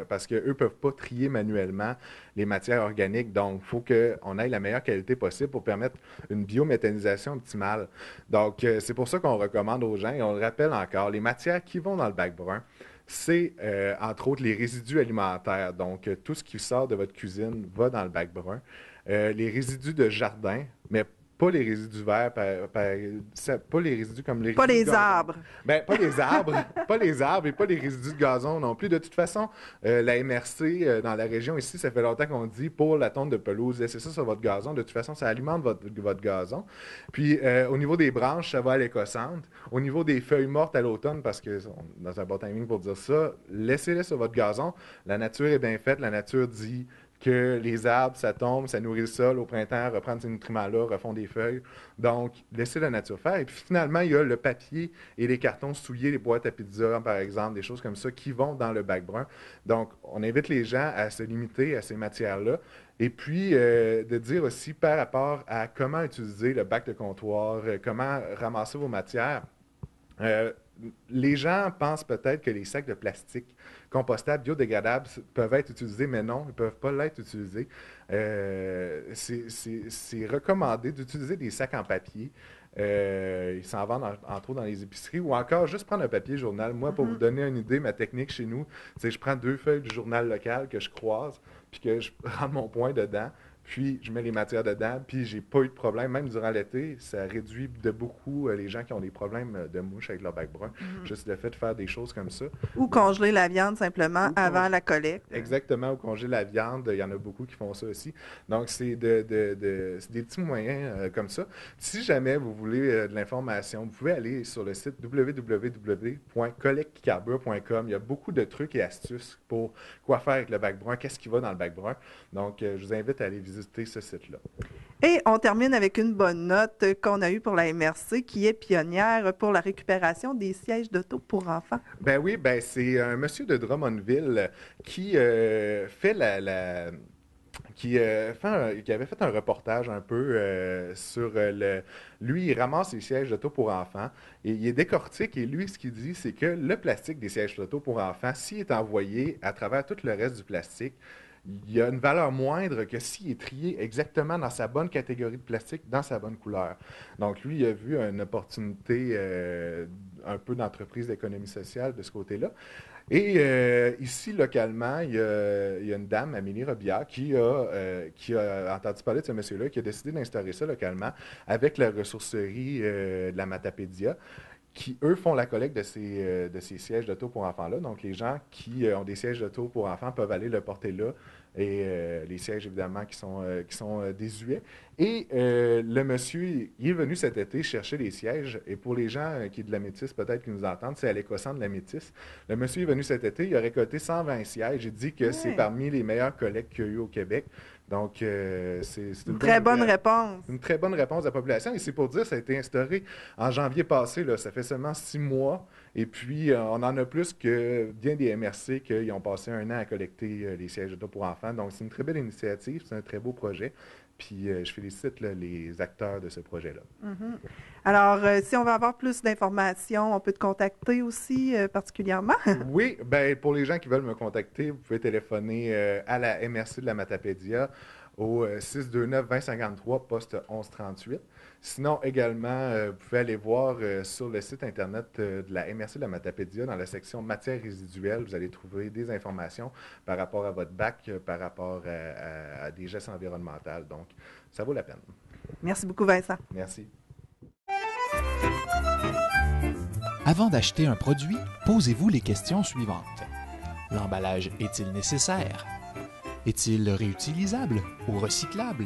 parce qu'eux ne peuvent pas trier manuellement les matières organiques. Donc, il faut qu'on ait la meilleure qualité possible pour permettre une biométhanisation optimale. Donc, c'est pour ça qu'on recommande aux gens, et on le rappelle encore, les matières qui vont dans le bac brun, c'est entre autres les résidus alimentaires. Donc, tout ce qui sort de votre cuisine va dans le bac brun. Les résidus de jardin, mais pas les résidus verts, pas les résidus comme les pas résidus les de gazon. arbres. Ben, pas les arbres, pas les arbres et pas les résidus de gazon non plus. De toute façon, la MRC dans la région ici, ça fait longtemps qu'on dit pour la tonte de pelouse, laissez ça sur votre gazon. De toute façon, ça alimente votre gazon. Puis au niveau des branches, ça va à l'écocentre. Au niveau des feuilles mortes à l'automne, parce que dans un bon timing pour dire ça, laissez-les sur votre gazon. La nature est bien faite. La nature dit que les arbres, ça tombe, ça nourrit le sol. Au printemps, reprendre ces nutriments-là, refont des feuilles. Donc, laissez la nature faire. Et puis finalement, il y a le papier et les cartons souillés, les boîtes à pizza, par exemple, des choses comme ça qui vont dans le bac brun. Donc, on invite les gens à se limiter à ces matières-là. Et puis, de dire aussi par rapport à comment utiliser le bac de comptoir, comment ramasser vos matières. Les gens pensent peut-être que les sacs de plastique compostables, biodégradables peuvent être utilisés, mais non, ils ne peuvent pas l'être utilisés. C'est recommandé d'utiliser des sacs en papier. Ils s'en vendent entre autres dans les épiceries ou encore juste prendre un papier journal. Moi, pour vous donner une idée, ma technique chez nous, c'est que je prends 2 feuilles du journal local que je croise puis que je rentre mon point dedans. Puis, je mets les matières dedans, puis j'ai pas eu de problème. Même durant l'été, ça réduit de beaucoup les gens qui ont des problèmes de mouches avec leur bac brun. Juste le fait de faire des choses comme ça. Ou congeler la viande simplement avant la collecte. Exactement, ou congeler la viande. Il y en a beaucoup qui font ça aussi. Donc, c'est c'est des petits moyens comme ça. Si jamais vous voulez de l'information, vous pouvez aller sur le site www.collectcarbure.com. Il y a beaucoup de trucs et astuces pour quoi faire avec le bac brun, qu'est-ce qui va dans le bac brun. Donc, je vous invite à aller visiter ce site-là. Et on termine avec une bonne note qu'on a eue pour la MRC qui est pionnière pour la récupération des sièges d'auto pour enfants. Ben oui, ben c'est un monsieur de Drummondville qui fait qui avait fait un reportage un peu sur lui, il ramasse les sièges d'auto pour enfants et il est décortique et lui, ce qu'il dit, c'est que le plastique des sièges d'auto pour enfants, s'il est envoyé à travers tout le reste du plastique, il y a une valeur moindre que s'il est trié exactement dans sa bonne catégorie de plastique, dans sa bonne couleur. Donc, lui, il a vu une opportunité un peu d'entreprise d'économie sociale de ce côté-là. Et ici, localement, il y a une dame, Amélie Robillard, qui a entendu parler de ce monsieur-là, qui a décidé d'instaurer ça localement avec la ressourcerie de la Matapédia, qui, eux, font la collecte de ces sièges d'auto pour enfants-là. Donc, les gens qui ont des sièges d'auto pour enfants peuvent aller le porter là. Et les sièges, évidemment, qui sont désuets. Et le monsieur, il est venu cet été chercher les sièges. Et pour les gens qui est de la Métis, peut-être qui nous entendent, c'est à l'Écocentre de la Métis. Le monsieur est venu cet été, il a récolté 120 sièges. Il dit que c'est parmi les meilleures collectes qu'il y a eu au Québec. Donc, c'est une très bonne réponse. Une très bonne réponse de la population. Et c'est pour dire, ça a été instauré en janvier passé. Là, ça fait seulement 6 mois. Et puis, on en a plus que bien des MRC qui ont passé 1 an à collecter les sièges d'auto pour enfants. Donc, c'est une très belle initiative. C'est un très beau projet. Puis, je félicite les acteurs de ce projet-là. Mm-hmm. Alors, si on veut avoir plus d'informations, on peut te contacter aussi particulièrement? Oui, bien, pour les gens qui veulent me contacter, vous pouvez téléphoner à la MRC de la Matapédia au 629-2053, poste 1138. Sinon, également, vous pouvez aller voir sur le site Internet de la MRC de la Matapédia, dans la section matières résiduelles, vous allez trouver des informations par rapport à votre bac, par rapport à des gestes environnementaux. Donc, ça vaut la peine. Merci beaucoup, Vincent. Merci. Avant d'acheter un produit, posez-vous les questions suivantes. L'emballage est-il nécessaire? Est-il réutilisable ou recyclable?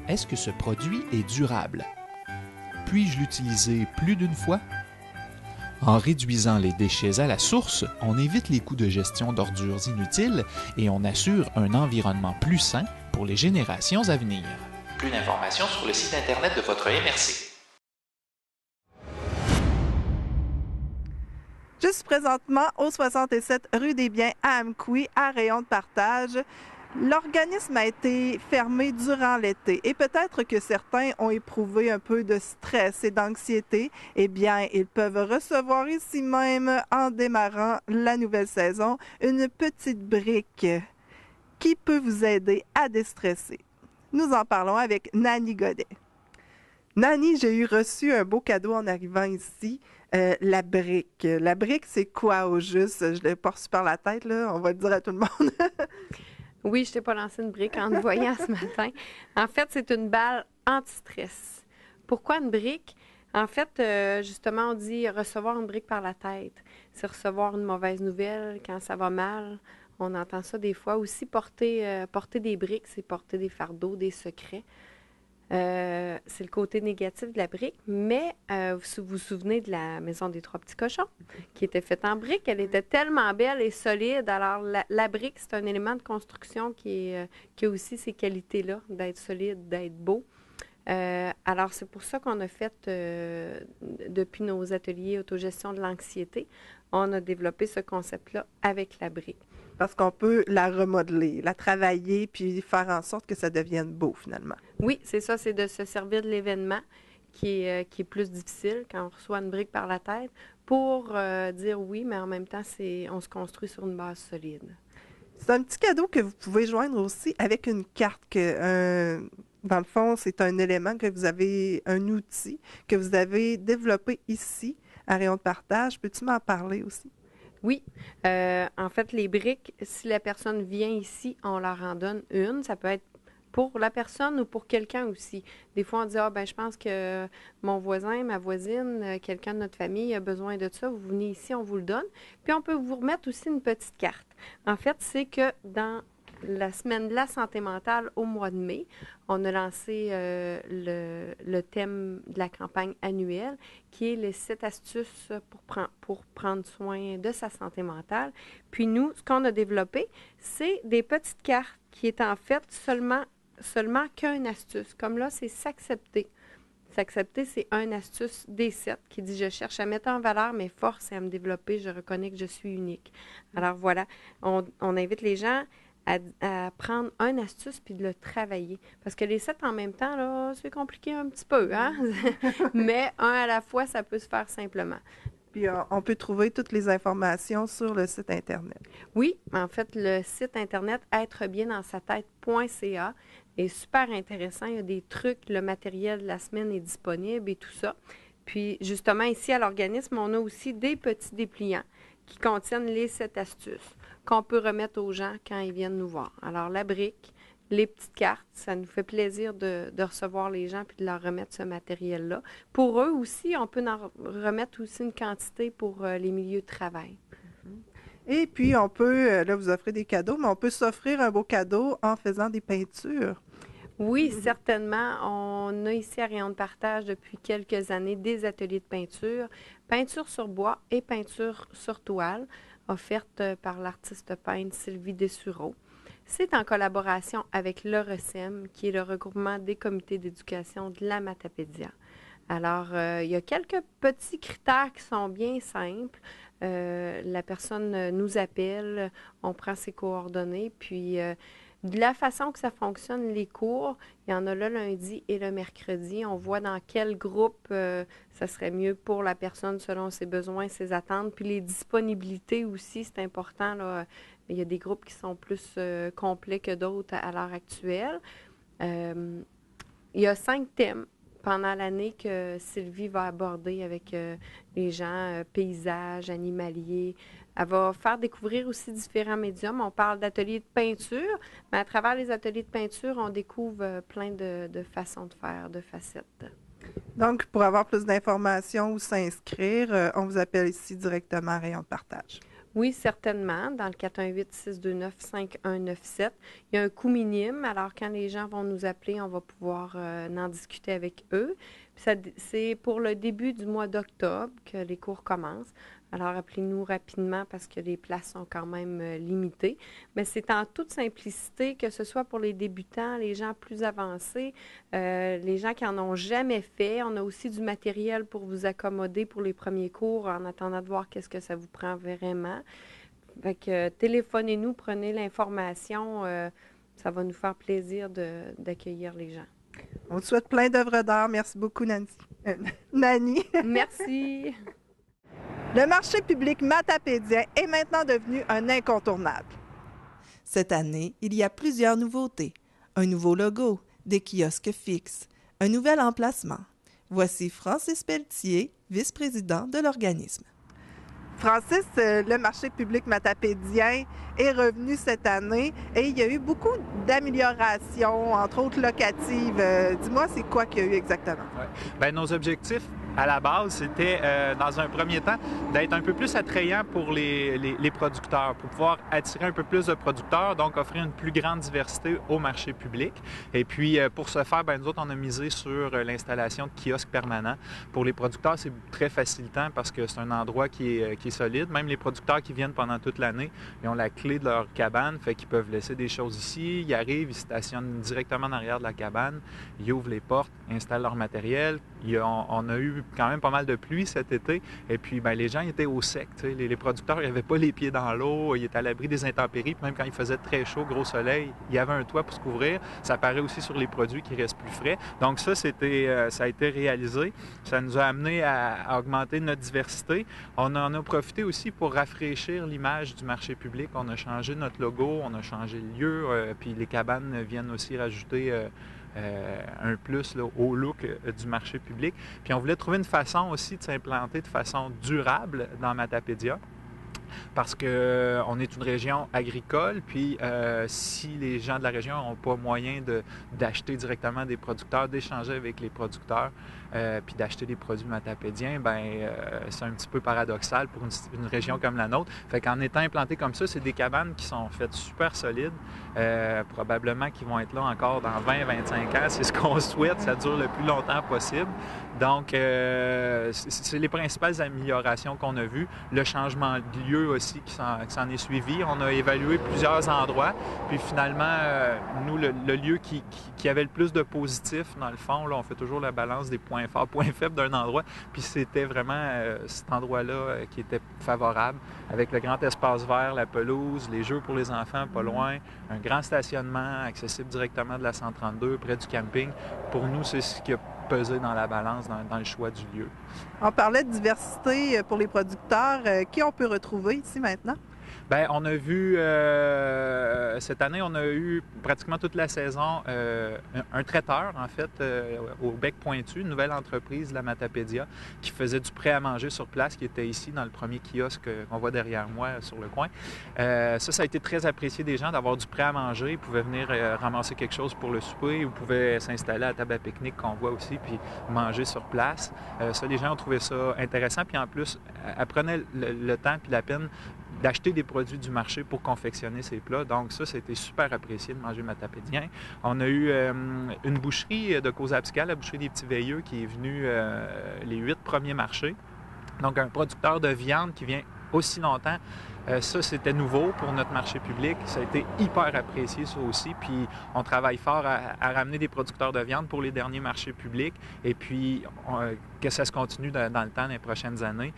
Est-ce que ce produit est durable? Puis-je l'utiliser plus d'une fois? En réduisant les déchets à la source, on évite les coûts de gestion d'ordures inutiles et on assure un environnement plus sain pour les générations à venir. Plus d'informations sur le site Internet de votre MRC. Je suis présentement au 67 rue des Biens à Amqui, à rayon de partage. L'organisme a été fermé durant l'été et peut-être que certains ont éprouvé un peu de stress et d'anxiété. Eh bien, ils peuvent recevoir ici même, en démarrant la nouvelle saison, une petite brique qui peut vous aider à déstresser. Nous en parlons avec Nani Godet. Nani, j'ai reçu un beau cadeau en arrivant ici. La brique. La brique, c'est quoi au juste? Je l'ai pas reçu par la tête, là. On va le dire à tout le monde. Oui, je t'ai pas lancé une brique en te voyant ce matin. En fait, c'est une balle anti-stress. Pourquoi une brique? En fait, justement, on dit recevoir une brique par la tête. C'est recevoir une mauvaise nouvelle quand ça va mal. On entend ça des fois. Aussi, porter des briques, c'est porter des fardeaux, des secrets. C'est le côté négatif de la brique, mais vous vous souvenez de la maison des 3 petits cochons qui était faite en brique. Elle était tellement belle et solide. Alors, la brique, c'est un élément de construction qui a aussi ces qualités-là, d'être solide, d'être beau. Alors, c'est pour ça qu'on a fait, depuis nos ateliers autogestion de l'anxiété, on a développé ce concept-là avec la brique. Parce qu'on peut la remodeler, la travailler, puis faire en sorte que ça devienne beau, finalement. Oui, c'est ça, c'est de se servir de l'événement qui est plus difficile quand on reçoit une brique par la tête pour dire oui, mais en même temps, on se construit sur une base solide. C'est un petit cadeau que vous pouvez joindre aussi avec une carte dans le fond, c'est un élément que vous avez, un outil que vous avez développé ici, à Rayon de partage. Peux-tu m'en parler aussi? Oui. En fait, les briques, si la personne vient ici, on leur en donne une. Ça peut être pour la personne ou pour quelqu'un aussi. Des fois, on dit, je pense que mon voisin, ma voisine, quelqu'un de notre famille a besoin de ça. Vous venez ici, on vous le donne. Puis, on peut vous remettre aussi une petite carte. En fait, c'est que dans la semaine de la santé mentale au mois de mai, on a lancé le thème de la campagne annuelle qui est les 7 astuces pour prendre soin de sa santé mentale. Puis nous, ce qu'on a développé, c'est des petites cartes qui est en fait seulement qu'une astuce. Comme là, c'est s'accepter. S'accepter, c'est une astuce des 7 qui dit « Je cherche à mettre en valeur mes forces et à me développer. Je reconnais que je suis unique. » Alors voilà, on invite les gens à prendre une astuce puis de le travailler. Parce que les 7 en même temps, là, c'est compliqué un petit peu, hein? Mais un à la fois, ça peut se faire simplement. Puis on peut trouver toutes les informations sur le site Internet. Oui, en fait, le site Internet êtrebieindantsa-tête.ca est super intéressant. Il y a des trucs, le matériel de la semaine est disponible et tout ça. Puis, justement, ici, à l'organisme, on a aussi des petits dépliants qui contiennent les 7 astuces qu'on peut remettre aux gens quand ils viennent nous voir. Alors, la brique, les petites cartes, ça nous fait plaisir de recevoir les gens puis de leur remettre ce matériel-là. Pour eux aussi, on peut en remettre aussi une quantité pour les milieux de travail. Et puis, on peut, là, vous offrez des cadeaux, mais on peut s'offrir un beau cadeau en faisant des peintures. Oui, certainement. On a ici à Rayon de partage depuis quelques années des ateliers de peinture sur bois et peinture sur toile, offertes par l'artiste peintre Sylvie Dessureau. C'est en collaboration avec le RECEM, qui est le regroupement des comités d'éducation de la Matapédia. Alors, il y a quelques petits critères qui sont bien simples. La personne nous appelle, on prend ses coordonnées, puis de la façon que ça fonctionne, les cours, il y en a le lundi et le mercredi. On voit dans quel groupe ça serait mieux pour la personne selon ses besoins, ses attentes. Puis les disponibilités aussi, c'est important, là. Il y a des groupes qui sont plus complets que d'autres à l'heure actuelle. Il y a 5 thèmes pendant l'année que Sylvie va aborder avec les gens, paysages, animaliers. Elle va faire découvrir aussi différents médiums. On parle d'ateliers de peinture, mais à travers les ateliers de peinture, on découvre plein de façons de faire, de facettes. Donc, pour avoir plus d'informations ou s'inscrire, on vous appelle ici directement à Rayon de partage. Oui, certainement, dans le 418-629-5197. Il y a un coût minime, alors quand les gens vont nous appeler, on va pouvoir en discuter avec eux. C'est pour le début du mois d'octobre que les cours commencent. Alors, appelez-nous rapidement parce que les places sont quand même limitées. Mais c'est en toute simplicité, que ce soit pour les débutants, les gens plus avancés, les gens qui n'en ont jamais fait. On a aussi du matériel pour vous accommoder pour les premiers cours en attendant de voir qu'est-ce que ça vous prend vraiment. Fait que téléphonez-nous, prenez l'information. Ça va nous faire plaisir d'accueillir les gens. On te souhaite plein d'œuvres d'art. Merci beaucoup, Nani. Merci. Le marché public matapédien est maintenant devenu un incontournable. Cette année, il y a plusieurs nouveautés. Un nouveau logo, des kiosques fixes, un nouvel emplacement. Voici Francis Pelletier, vice-président de l'organisme. Francis, le marché public matapédien est revenu cette année et il y a eu beaucoup d'améliorations, entre autres locatives. Dis-moi, c'est quoi qu'il y a eu exactement? Ouais. Bien, nos objectifs, à la base, c'était, dans un premier temps, d'être un peu plus attrayant pour les producteurs, pour pouvoir attirer un peu plus de producteurs, donc offrir une plus grande diversité au marché public. Et puis, pour ce faire, bien, nous autres, on a misé sur l'installation de kiosques permanents. Pour les producteurs, c'est très facilitant parce que c'est un endroit qui est solide. Même les producteurs qui viennent pendant toute l'année, ils ont la clé de leur cabane, fait qu'ils peuvent laisser des choses ici. Ils arrivent, ils stationnent directement en arrière de la cabane, ils ouvrent les portes, installent leur matériel. On a eu quand même pas mal de pluie cet été. Et puis, bien, les gens étaient au sec. Les producteurs, ils n'avaient pas les pieds dans l'eau. Ils étaient à l'abri des intempéries. Puis même quand il faisait très chaud, gros soleil, il y avait un toit pour se couvrir. Ça apparaît aussi sur les produits qui restent plus frais. Donc ça, ça a été réalisé. Ça nous a amené à augmenter notre diversité. On en a profité aussi pour rafraîchir l'image du marché public. On a changé notre logo, on a changé le lieu. Puis les cabanes viennent aussi rajouter un plus là, au look du marché public. Puis on voulait trouver une façon aussi de s'implanter de façon durable dans Matapédia. Parce qu'on est une région agricole, puis si les gens de la région n'ont pas moyen d'acheter directement des producteurs, d'échanger avec les producteurs, puis d'acheter des produits matapédiens, bien, c'est un petit peu paradoxal pour une région comme la nôtre. Fait qu'en étant implanté comme ça, c'est des cabanes qui sont faites super solides, probablement qui vont être là encore dans 20-25 ans. C'est ce qu'on souhaite, ça dure le plus longtemps possible. Donc, c'est les principales améliorations qu'on a vues. Le changement de lieu aussi qui s'en est suivi. On a évalué plusieurs endroits. Puis finalement, nous, le lieu qui avait le plus de positifs, dans le fond, là, on fait toujours la balance des points forts, points faibles d'un endroit. Puis c'était vraiment cet endroit-là qui était favorable, avec le grand espace vert, la pelouse, les jeux pour les enfants pas loin, un grand stationnement accessible directement de la 132, près du camping. Pour nous, c'est ce qui a peser dans la balance dans le choix du lieu. On parlait de diversité pour les producteurs. Qui on peut retrouver ici maintenant? Bien, on a vu, cette année, on a eu pratiquement toute la saison un traiteur, en fait, au Bec Pointu, une nouvelle entreprise, la Matapédia, qui faisait du prêt à manger sur place, qui était ici dans le premier kiosque qu'on voit derrière moi sur le coin. Ça a été très apprécié des gens d'avoir du prêt à manger. Ils pouvaient venir ramasser quelque chose pour le souper, ils pouvaient s'installer à la table à pique-nique qu'on voit aussi, puis manger sur place. Ça, les gens ont trouvé ça intéressant, puis en plus, apprenaient le temps puis la peine d'acheter des produits du marché pour confectionner ces plats. Donc ça a été super apprécié de manger matapédien. On a eu une boucherie de Cozapscal, la boucherie des Petits Veilleux, qui est venue les 8 premiers marchés. Donc un producteur de viande qui vient aussi longtemps. Ça, c'était nouveau pour notre marché public. Ça a été hyper apprécié, ça aussi. Puis, on travaille fort à ramener des producteurs de viande pour les derniers marchés publics. Et puis, que ça se continue dans le temps, dans les prochaines années.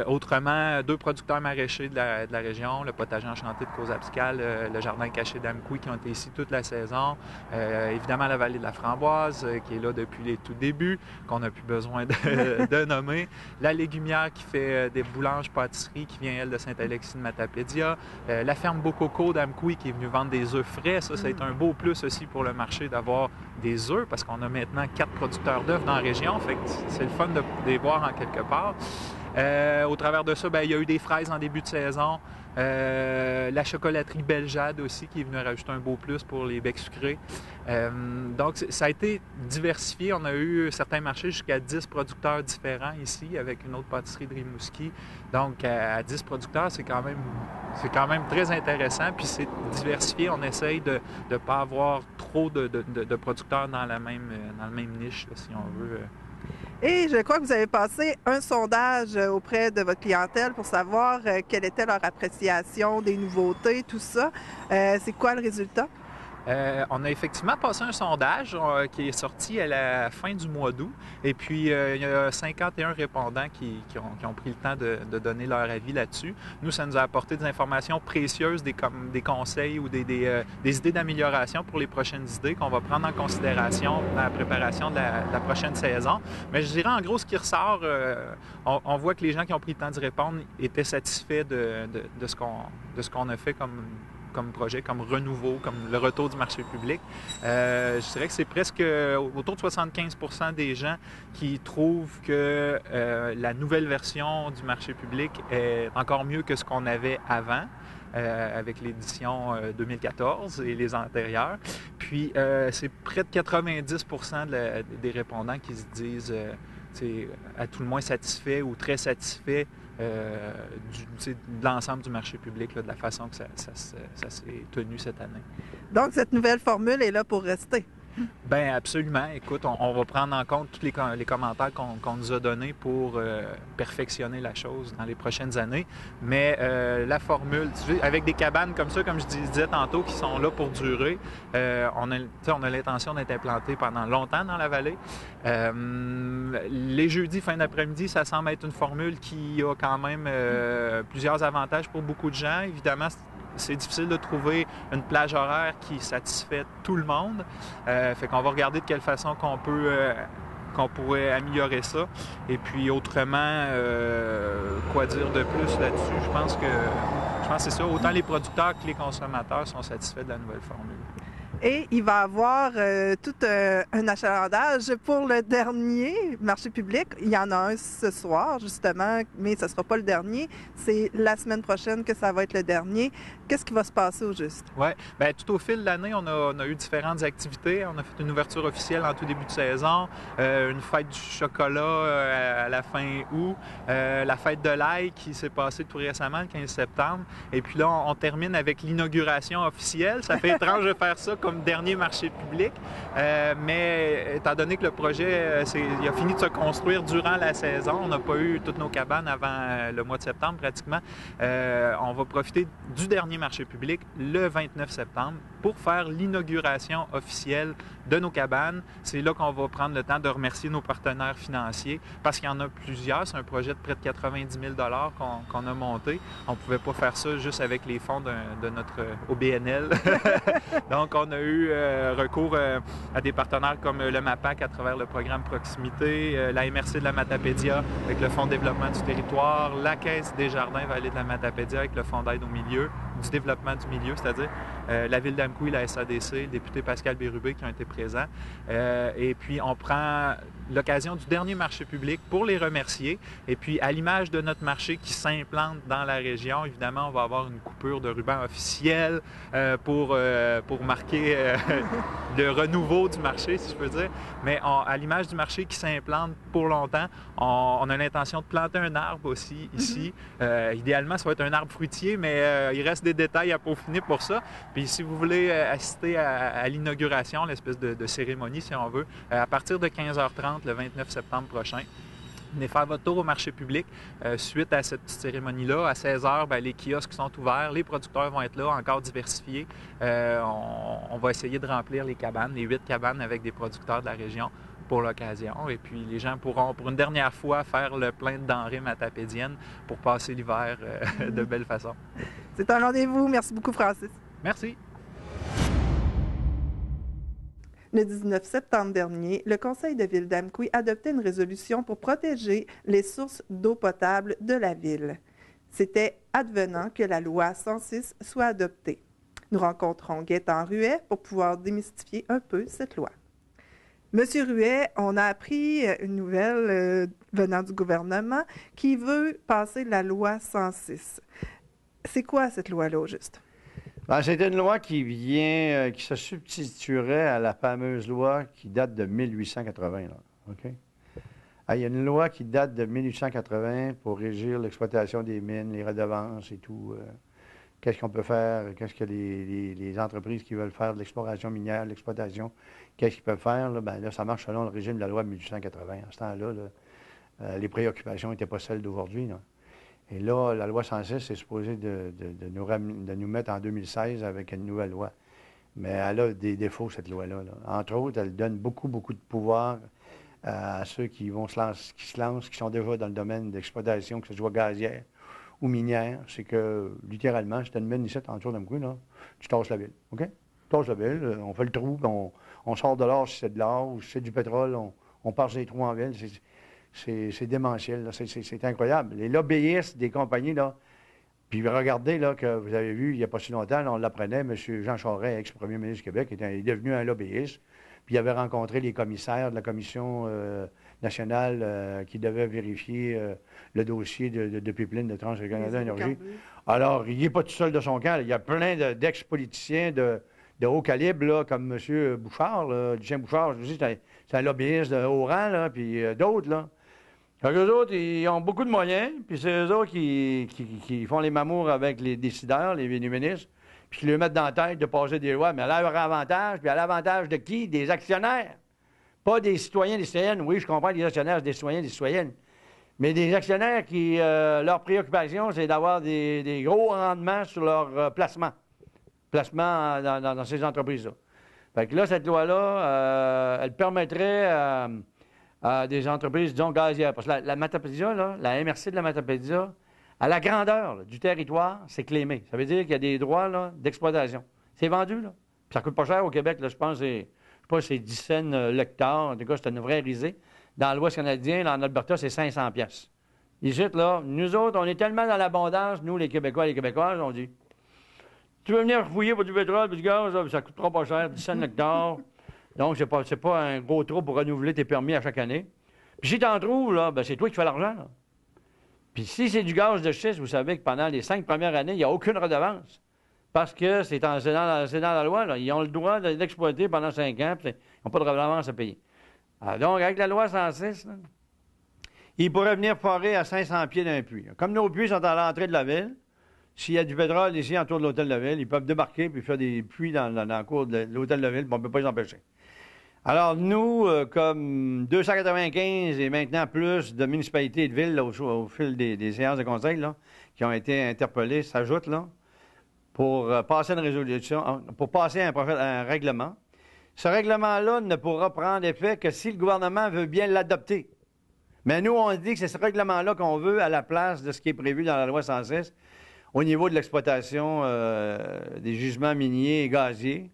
Autrement, 2 producteurs maraîchers de la région, le potager enchanté de Cozapscal, le jardin caché d'Amkoui, qui ont été ici toute la saison. Évidemment, la vallée de la Framboise, qui est là depuis les tout débuts, qu'on n'a plus besoin de nommer. La légumière qui fait des boulanges-pâtisseries, qui vient, elle, de Sainte-Alexis de Matapédia. La ferme Bococo d'Amkoui, qui est venue vendre des œufs frais. Ça a été un beau plus aussi pour le marché d'avoir des œufs, parce qu'on a maintenant 4 producteurs d'œufs dans la région. Fait que c'est le fun de les voir en quelque part. Au travers de ça, bien, il y a eu des fraises en début de saison. La chocolaterie Beljade aussi, qui est venue rajouter un beau plus pour les becs sucrés. Donc, ça a été diversifié. On a eu certains marchés jusqu'à 10 producteurs différents ici, avec une autre pâtisserie de Rimouski. Donc, à 10 producteurs, c'est quand même très intéressant. Puis, c'est diversifié. On essaye de ne pas avoir trop de producteurs dans la même niche, là, si on veut. Et je crois que vous avez passé un sondage auprès de votre clientèle pour savoir quelle était leur appréciation des nouveautés, tout ça. C'est quoi le résultat? On a effectivement passé un sondage qui est sorti à la fin du mois d'août. Et puis, il y a 51 répondants qui ont pris le temps de donner leur avis là-dessus. Nous, ça nous a apporté des informations précieuses, des conseils ou des idées d'amélioration pour les prochaines idées qu'on va prendre en considération dans la préparation de la prochaine saison. Mais je dirais, en gros, ce qui ressort, on voit que les gens qui ont pris le temps d'y répondre étaient satisfaits de ce qu'on a fait comme projet, comme renouveau, comme le retour du marché public. Je dirais que c'est presque autour de 75% des gens qui trouvent que la nouvelle version du marché public est encore mieux que ce qu'on avait avant. Avec l'édition 2014 et les antérieures. Puis, c'est près de 90% des répondants qui se disent à tout le moins satisfaits ou très satisfaits de l'ensemble du marché public, là, de la façon que ça s'est tenu cette année. Donc, cette nouvelle formule est là pour rester? Bien, absolument. Écoute, on va prendre en compte tous les commentaires qu'on nous a donnés pour perfectionner la chose dans les prochaines années. Mais la formule, avec des cabanes comme ça, comme je disais tantôt, qui sont là pour durer, on a l'intention d'être implanté pendant longtemps dans la vallée. Les jeudis, fin d'après-midi, ça semble être une formule qui a quand même plusieurs avantages pour beaucoup de gens. Évidemment, c'est difficile de trouver une plage horaire qui satisfait tout le monde. Fait qu'on va regarder de quelle façon qu'on pourrait améliorer ça. Et puis autrement, quoi dire de plus là-dessus? Je pense que c'est ça. Autant les producteurs que les consommateurs sont satisfaits de la nouvelle formule. Et il va y avoir tout un achalandage pour le dernier marché public. Il y en a un ce soir, justement, mais ce ne sera pas le dernier. C'est la semaine prochaine que ça va être le dernier. Qu'est-ce qui va se passer au juste? Oui, bien, tout au fil de l'année, on a eu différentes activités. On a fait une ouverture officielle en tout début de saison, une fête du chocolat à la fin août, la fête de l'ail qui s'est passée tout récemment, le 15 septembre. Et puis là, on termine avec l'inauguration officielle. Ça fait étrange de faire ça comme dernier marché public, mais étant donné que le projet il a fini de se construire durant la saison, on n'a pas eu toutes nos cabanes avant le mois de septembre pratiquement, on va profiter du dernier marché public le 29 septembre pour faire l'inauguration officielle de nos cabanes. C'est là qu'on va prendre le temps de remercier nos partenaires financiers parce qu'il y en a plusieurs. C'est un projet de près de 90 000 $ qu'on a monté. On ne pouvait pas faire ça juste avec les fonds de notre OBNL. Donc, on a a eu recours à des partenaires comme le MAPAC à travers le programme Proximité, la MRC de la Matapédia avec le Fonds de développement du territoire, la Caisse des jardins Vallée de la Matapédia avec le Fonds d'aide au milieu, du développement du milieu, c'est-à-dire la Ville d'Amqui, la SADC, le député Pascal Bérubé qui ont été présents. Et puis, on prend l'occasion du dernier marché public pour les remercier. Et puis, à l'image de notre marché qui s'implante dans la région, évidemment, on va avoir une coupure de ruban officielle pour marquer le renouveau du marché, si je peux dire. Mais à l'image du marché qui s'implante pour longtemps, on a l'intention de planter un arbre aussi ici. Idéalement, ça va être un arbre fruitier, mais il reste des détails à peaufiner pour ça. Puis si vous voulez assister à l'inauguration, l'espèce de cérémonie, si on veut, à partir de 15h30, le 29 septembre prochain, venez faire votre tour au marché public. Suite à cette petite cérémonie-là, à 16h, les kiosques sont ouverts, les producteurs vont être là, encore diversifiés. On va essayer de remplir les cabanes, les 8 cabanes avec des producteurs de la région pour l'occasion. Et puis, les gens pourront, pour une dernière fois, faire le plein de denrées matapédiennes pour passer l'hiver de belle façon. C'est un rendez-vous. Merci beaucoup, Francis. Merci. Le 19 septembre dernier, le Conseil de ville d'Amqui adoptait une résolution pour protéger les sources d'eau potable de la ville. C'était advenant que la loi 106 soit adoptée. Nous rencontrons Gaétan Ruet pour pouvoir démystifier un peu cette loi. Monsieur Ruet, on a appris une nouvelle venant du gouvernement qui veut passer la loi 106. C'est quoi cette loi-là, au juste? C'est une loi qui se substituerait à la fameuse loi qui date de 1880. Là. OK? Il y a une loi qui date de 1880 pour régir l'exploitation des mines, les redevances et tout. Qu'est-ce qu'on peut faire? Qu'est-ce que les entreprises qui veulent faire de l'exploration minière, de l'exploitation, qu'est-ce qu'ils peuvent faire? Là, ça marche selon le régime de la loi de 1880. À ce temps-là, les préoccupations n'étaient pas celles d'aujourd'hui. Là. Et là, la loi 106 est supposée de nous mettre en 2016 avec une nouvelle loi. Mais elle a des défauts, cette loi-là. Là. Entre autres, elle donne beaucoup de pouvoir à ceux qui se lancent, qui sont déjà dans le domaine d'exploitation, que ce soit gazière ou minière. C'est que, littéralement, si tu as une mine ici, en dessous d'Amqui, là, tu tasses la ville. OK? Tu tasses la ville, on fait le trou, puis on sort de l'or si c'est de l'or, ou si c'est du pétrole, on passe les trous en ville. C'est démentiel, là. C'est incroyable. Les lobbyistes des compagnies, là, puis regardez, là, que vous avez vu, il n'y a pas si longtemps, là, on l'apprenait, M. Jean Charest, ex-premier ministre du Québec, est devenu un lobbyiste, puis il avait rencontré les commissaires de la Commission nationale qui devait vérifier le dossier de pipeline de Trans-Canada Énergie. Alors, il n'est pas tout seul de son camp, là. Il y a plein d'ex-politiciens de haut calibre, là, comme M. Bouchard, là, Lucien Bouchard, je vous dis, c'est un lobbyiste de haut rang, là, puis d'autres, là. Eux autres, ils ont beaucoup de moyens, puis c'est eux autres qui font les mamours avec les décideurs, les ministres, puis qui les mettent dans la tête de passer des lois, mais à leur avantage, puis à l'avantage de qui? Des actionnaires. Pas des citoyens, des citoyennes. Oui, je comprends les actionnaires, des citoyens, des citoyennes. Mais des actionnaires qui, leur préoccupation, c'est d'avoir des gros rendements sur leur placement dans ces entreprises-là. Fait que là, cette loi-là, elle permettrait à des entreprises, disons, gazières. Parce que la Matapédia, là, la MRC de la Matapédia, à la grandeur là, du territoire, c'est clémé. Ça veut dire qu'il y a des droits d'exploitation. C'est vendu, là. Puis ça coûte pas cher au Québec, là, je pense que c'est 10 cents l'hectare. En tout cas, c'est une vraie risée. Dans l'Ouest canadien, là, en Alberta, c'est 500 piastres. Ici, là, nous autres, on est tellement dans l'abondance, nous, les Québécois et les Québécoises, on dit, tu veux venir fouiller pour du pétrole, puis du gaz, là, ça coûte trop pas cher, 10 cents l'hectare. Donc, c'est pas un gros trou pour renouveler tes permis à chaque année. Puis si tu en trouves, là, c'est toi qui fais l'argent. Là. Puis si c'est du gaz de schiste, vous savez que pendant les 5 premières années, il n'y a aucune redevance. Parce que c'est dans la loi. Là. Ils ont le droit d'exploiter pendant 5 ans, puis ils n'ont pas de redevance à payer. Alors, donc, avec la loi 106, là, ils pourraient venir forer à 500 pieds d'un puits. Comme nos puits sont à l'entrée de la ville, s'il y a du pétrole ici autour de l'hôtel de la ville, ils peuvent débarquer puis faire des puits dans la cour de l'hôtel de la ville, puis on ne peut pas les empêcher. Alors, nous, comme 295 et maintenant plus de municipalités et de villes là, au fil des séances de conseil là, qui ont été interpellées, s'ajoutent là, pour passer une résolution, pour passer un règlement. Ce règlement-là ne pourra prendre effet que si le gouvernement veut bien l'adopter. Mais nous, on dit que c'est ce règlement-là qu'on veut à la place de ce qui est prévu dans la loi 106 au niveau de l'exploitation des gisements miniers et gaziers,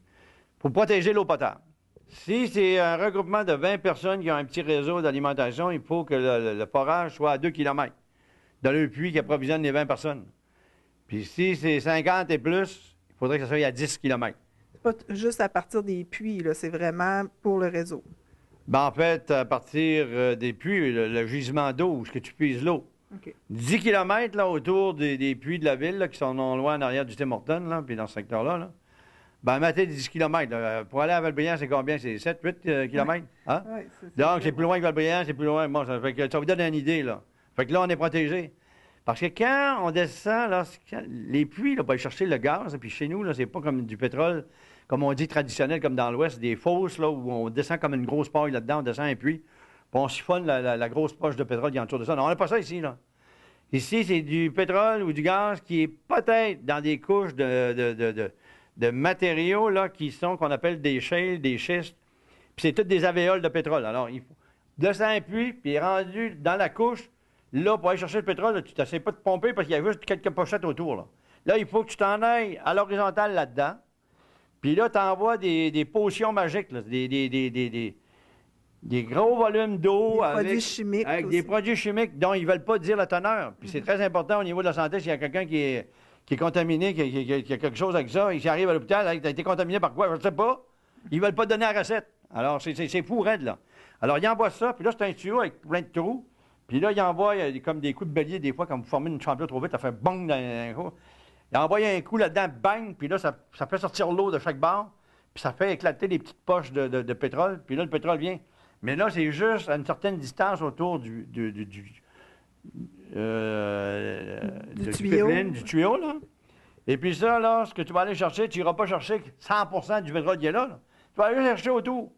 pour protéger l'eau potable. Si c'est un regroupement de 20 personnes qui ont un petit réseau d'alimentation, il faut que le forage soit à 2 km dans le puits qui approvisionne les 20 personnes. Puis si c'est 50 et plus, il faudrait que ça soit à 10 km. C'est pas juste à partir des puits, là, c'est vraiment pour le réseau. Ben, en fait, à partir des puits, le gisement d'eau, où est-ce que tu puises l'eau. OK. 10 km là, autour des puits de la ville, là, qui sont non loin en arrière du Tim Hortons, là, puis dans ce secteur-là, là. Ben, mettez 10 km. Pour aller à Valbriand, c'est combien? C'est 7-8 km? Hein? Ouais, Donc, c'est plus loin que Valbriand, c'est plus loin. Bon, ça vous donne une idée, là. Fait que là, on est protégé. Parce que quand on descend, là, les puits, là, pour aller chercher le gaz, puis chez nous, là, c'est pas comme du pétrole, comme on dit traditionnel, comme dans l'Ouest, des fosses, là, où on descend comme une grosse paille là-dedans, on descend un puits, puis on siphonne la grosse poche de pétrole qui est autour de ça. Non, on n'a pas ça ici, là. Ici, c'est du pétrole ou du gaz qui est peut-être dans des couches de matériaux là, qu'on appelle des shales, des schistes, puis c'est toutes des alvéoles de pétrole. Alors, il faut descendre un puits, puis rendu dans la couche, là, pour aller chercher le pétrole, là, tu n'essaies pas de pomper parce qu'il y a juste quelques pochettes autour. Là, là il faut que tu t'en ailles à l'horizontale là-dedans, puis là, tu envoies des potions magiques, là, des gros volumes d'eau avec des produits chimiques dont ils ne veulent pas dire la teneur. Puis c'est très important au niveau de la santé, s'il y a quelqu'un qui est contaminé, qui a quelque chose avec ça, il arrive à l'hôpital, tu as été contaminé par quoi? Je ne sais pas. Ils ne veulent pas donner la recette. Alors, c'est fou raide, là. Alors, ils envoient ça, puis là, c'est un tuyau avec plein de trous. Puis là, ils envoient comme des coups de bélier, des fois, quand vous formez une chambre trop vite, ça fait bang dans un coup. Ils envoient un coup là-dedans, bang, puis là, ça fait sortir l'eau de chaque barre, puis ça fait éclater les petites poches de pétrole, puis là, le pétrole vient. Mais là, c'est juste à une certaine distance autour du tuyau, là. Et puis ça, là, ce que tu vas aller chercher, tu n'iras pas chercher 100% du pétrole qui est là, là. Tu vas aller chercher autour.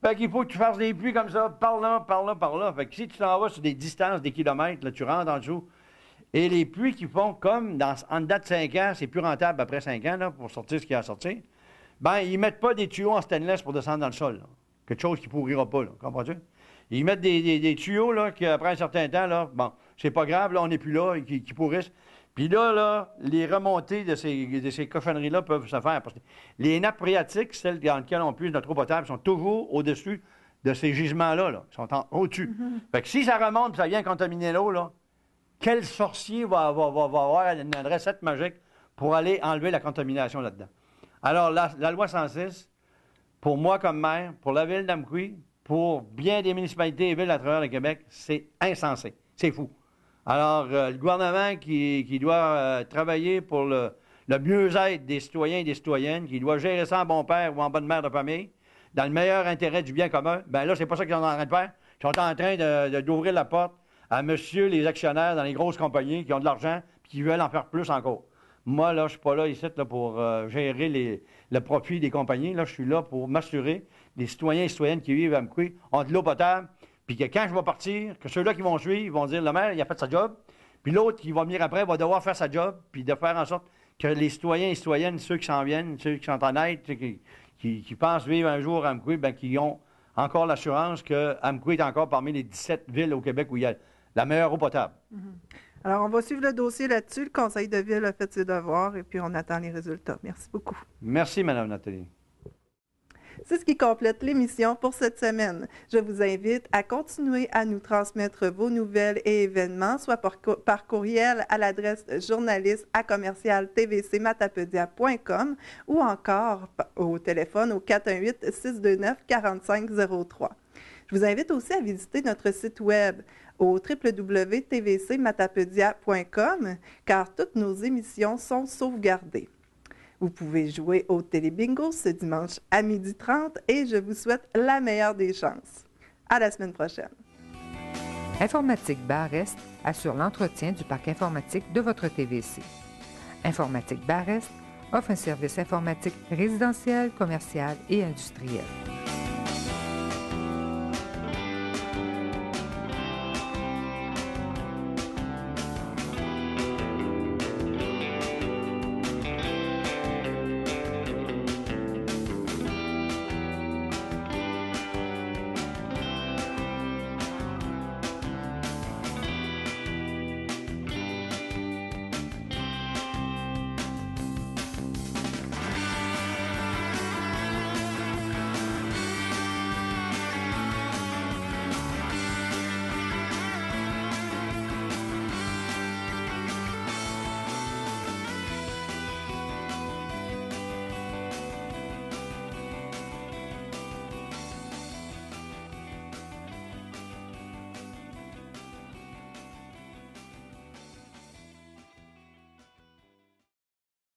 Fait qu'il faut que tu fasses des puits comme ça, par là, par là, par là. Fait que si tu t'en vas sur des distances, des kilomètres, là, tu rentres en dessous. Et les puits qui font comme en dedans de 5 ans, c'est plus rentable après 5 ans, là, pour sortir ce qu'il y a à sortir, ben ils mettent pas des tuyaux en stainless pour descendre dans le sol, là. Quelque chose qui ne pourrira pas, là. Comprends-tu? Ils mettent des tuyaux, là, qui, après un certain temps, là, bon, c'est pas grave, là, on n'est plus là, qui pourrissent. Puis là, les remontées de ces cochonneries-là peuvent se faire. Parce que les nappes phréatiques, celles dans lesquelles on puise notre eau potable, sont toujours au-dessus de ces gisements-là, là. Ils sont au-dessus. Fait que si ça remonte et ça vient contaminer l'eau, là, quel sorcier va avoir une recette magique pour aller enlever la contamination là-dedans? Alors, la loi 106, pour moi comme maire, pour la ville d'Amqui, pour bien des municipalités et villes à travers le Québec, c'est insensé. C'est fou. Alors, le gouvernement qui doit travailler pour le mieux-être des citoyens et des citoyennes, qui doit gérer ça en bon père ou en bonne mère de famille, dans le meilleur intérêt du bien commun, bien là, c'est pas ça qu'ils sont en train de faire. Ils sont en train d'ouvrir la porte à monsieur les actionnaires dans les grosses compagnies qui ont de l'argent et qui veulent en faire plus encore. Moi, là, je ne suis pas là ici là, pour gérer le profit des compagnies. Là, je suis là pour m'assurer que les citoyens et citoyennes qui vivent à Amqui ont de l'eau potable, puis que quand je vais partir, que ceux-là qui vont suivre vont dire, le maire, il a fait sa job, puis l'autre qui va venir après va devoir faire sa job, puis de faire en sorte que les citoyens et citoyennes, ceux qui s'en viennent, ceux qui sont honnêtes, qui pensent vivre un jour à Amqui, bien, qui ont encore l'assurance que Amqui est encore parmi les 17 villes au Québec où il y a la meilleure eau potable. Alors, on va suivre le dossier là-dessus. Le Conseil de ville a fait ses devoirs et puis on attend les résultats. Merci beaucoup. Merci, Mme Nathalie. C'est ce qui complète l'émission pour cette semaine. Je vous invite à continuer à nous transmettre vos nouvelles et événements, soit par courriel à l'adresse journaliste@tvcmatapedia.com ou encore au téléphone au 418-629-4503. Je vous invite aussi à visiter notre site web au www.tvcmatapedia.com car toutes nos émissions sont sauvegardées. Vous pouvez jouer au Télébingo ce dimanche à 12h30 et je vous souhaite la meilleure des chances. À la semaine prochaine. Informatique Bar-Est assure l'entretien du parc informatique de votre TVC. Informatique Bar-Est offre un service informatique résidentiel, commercial et industriel.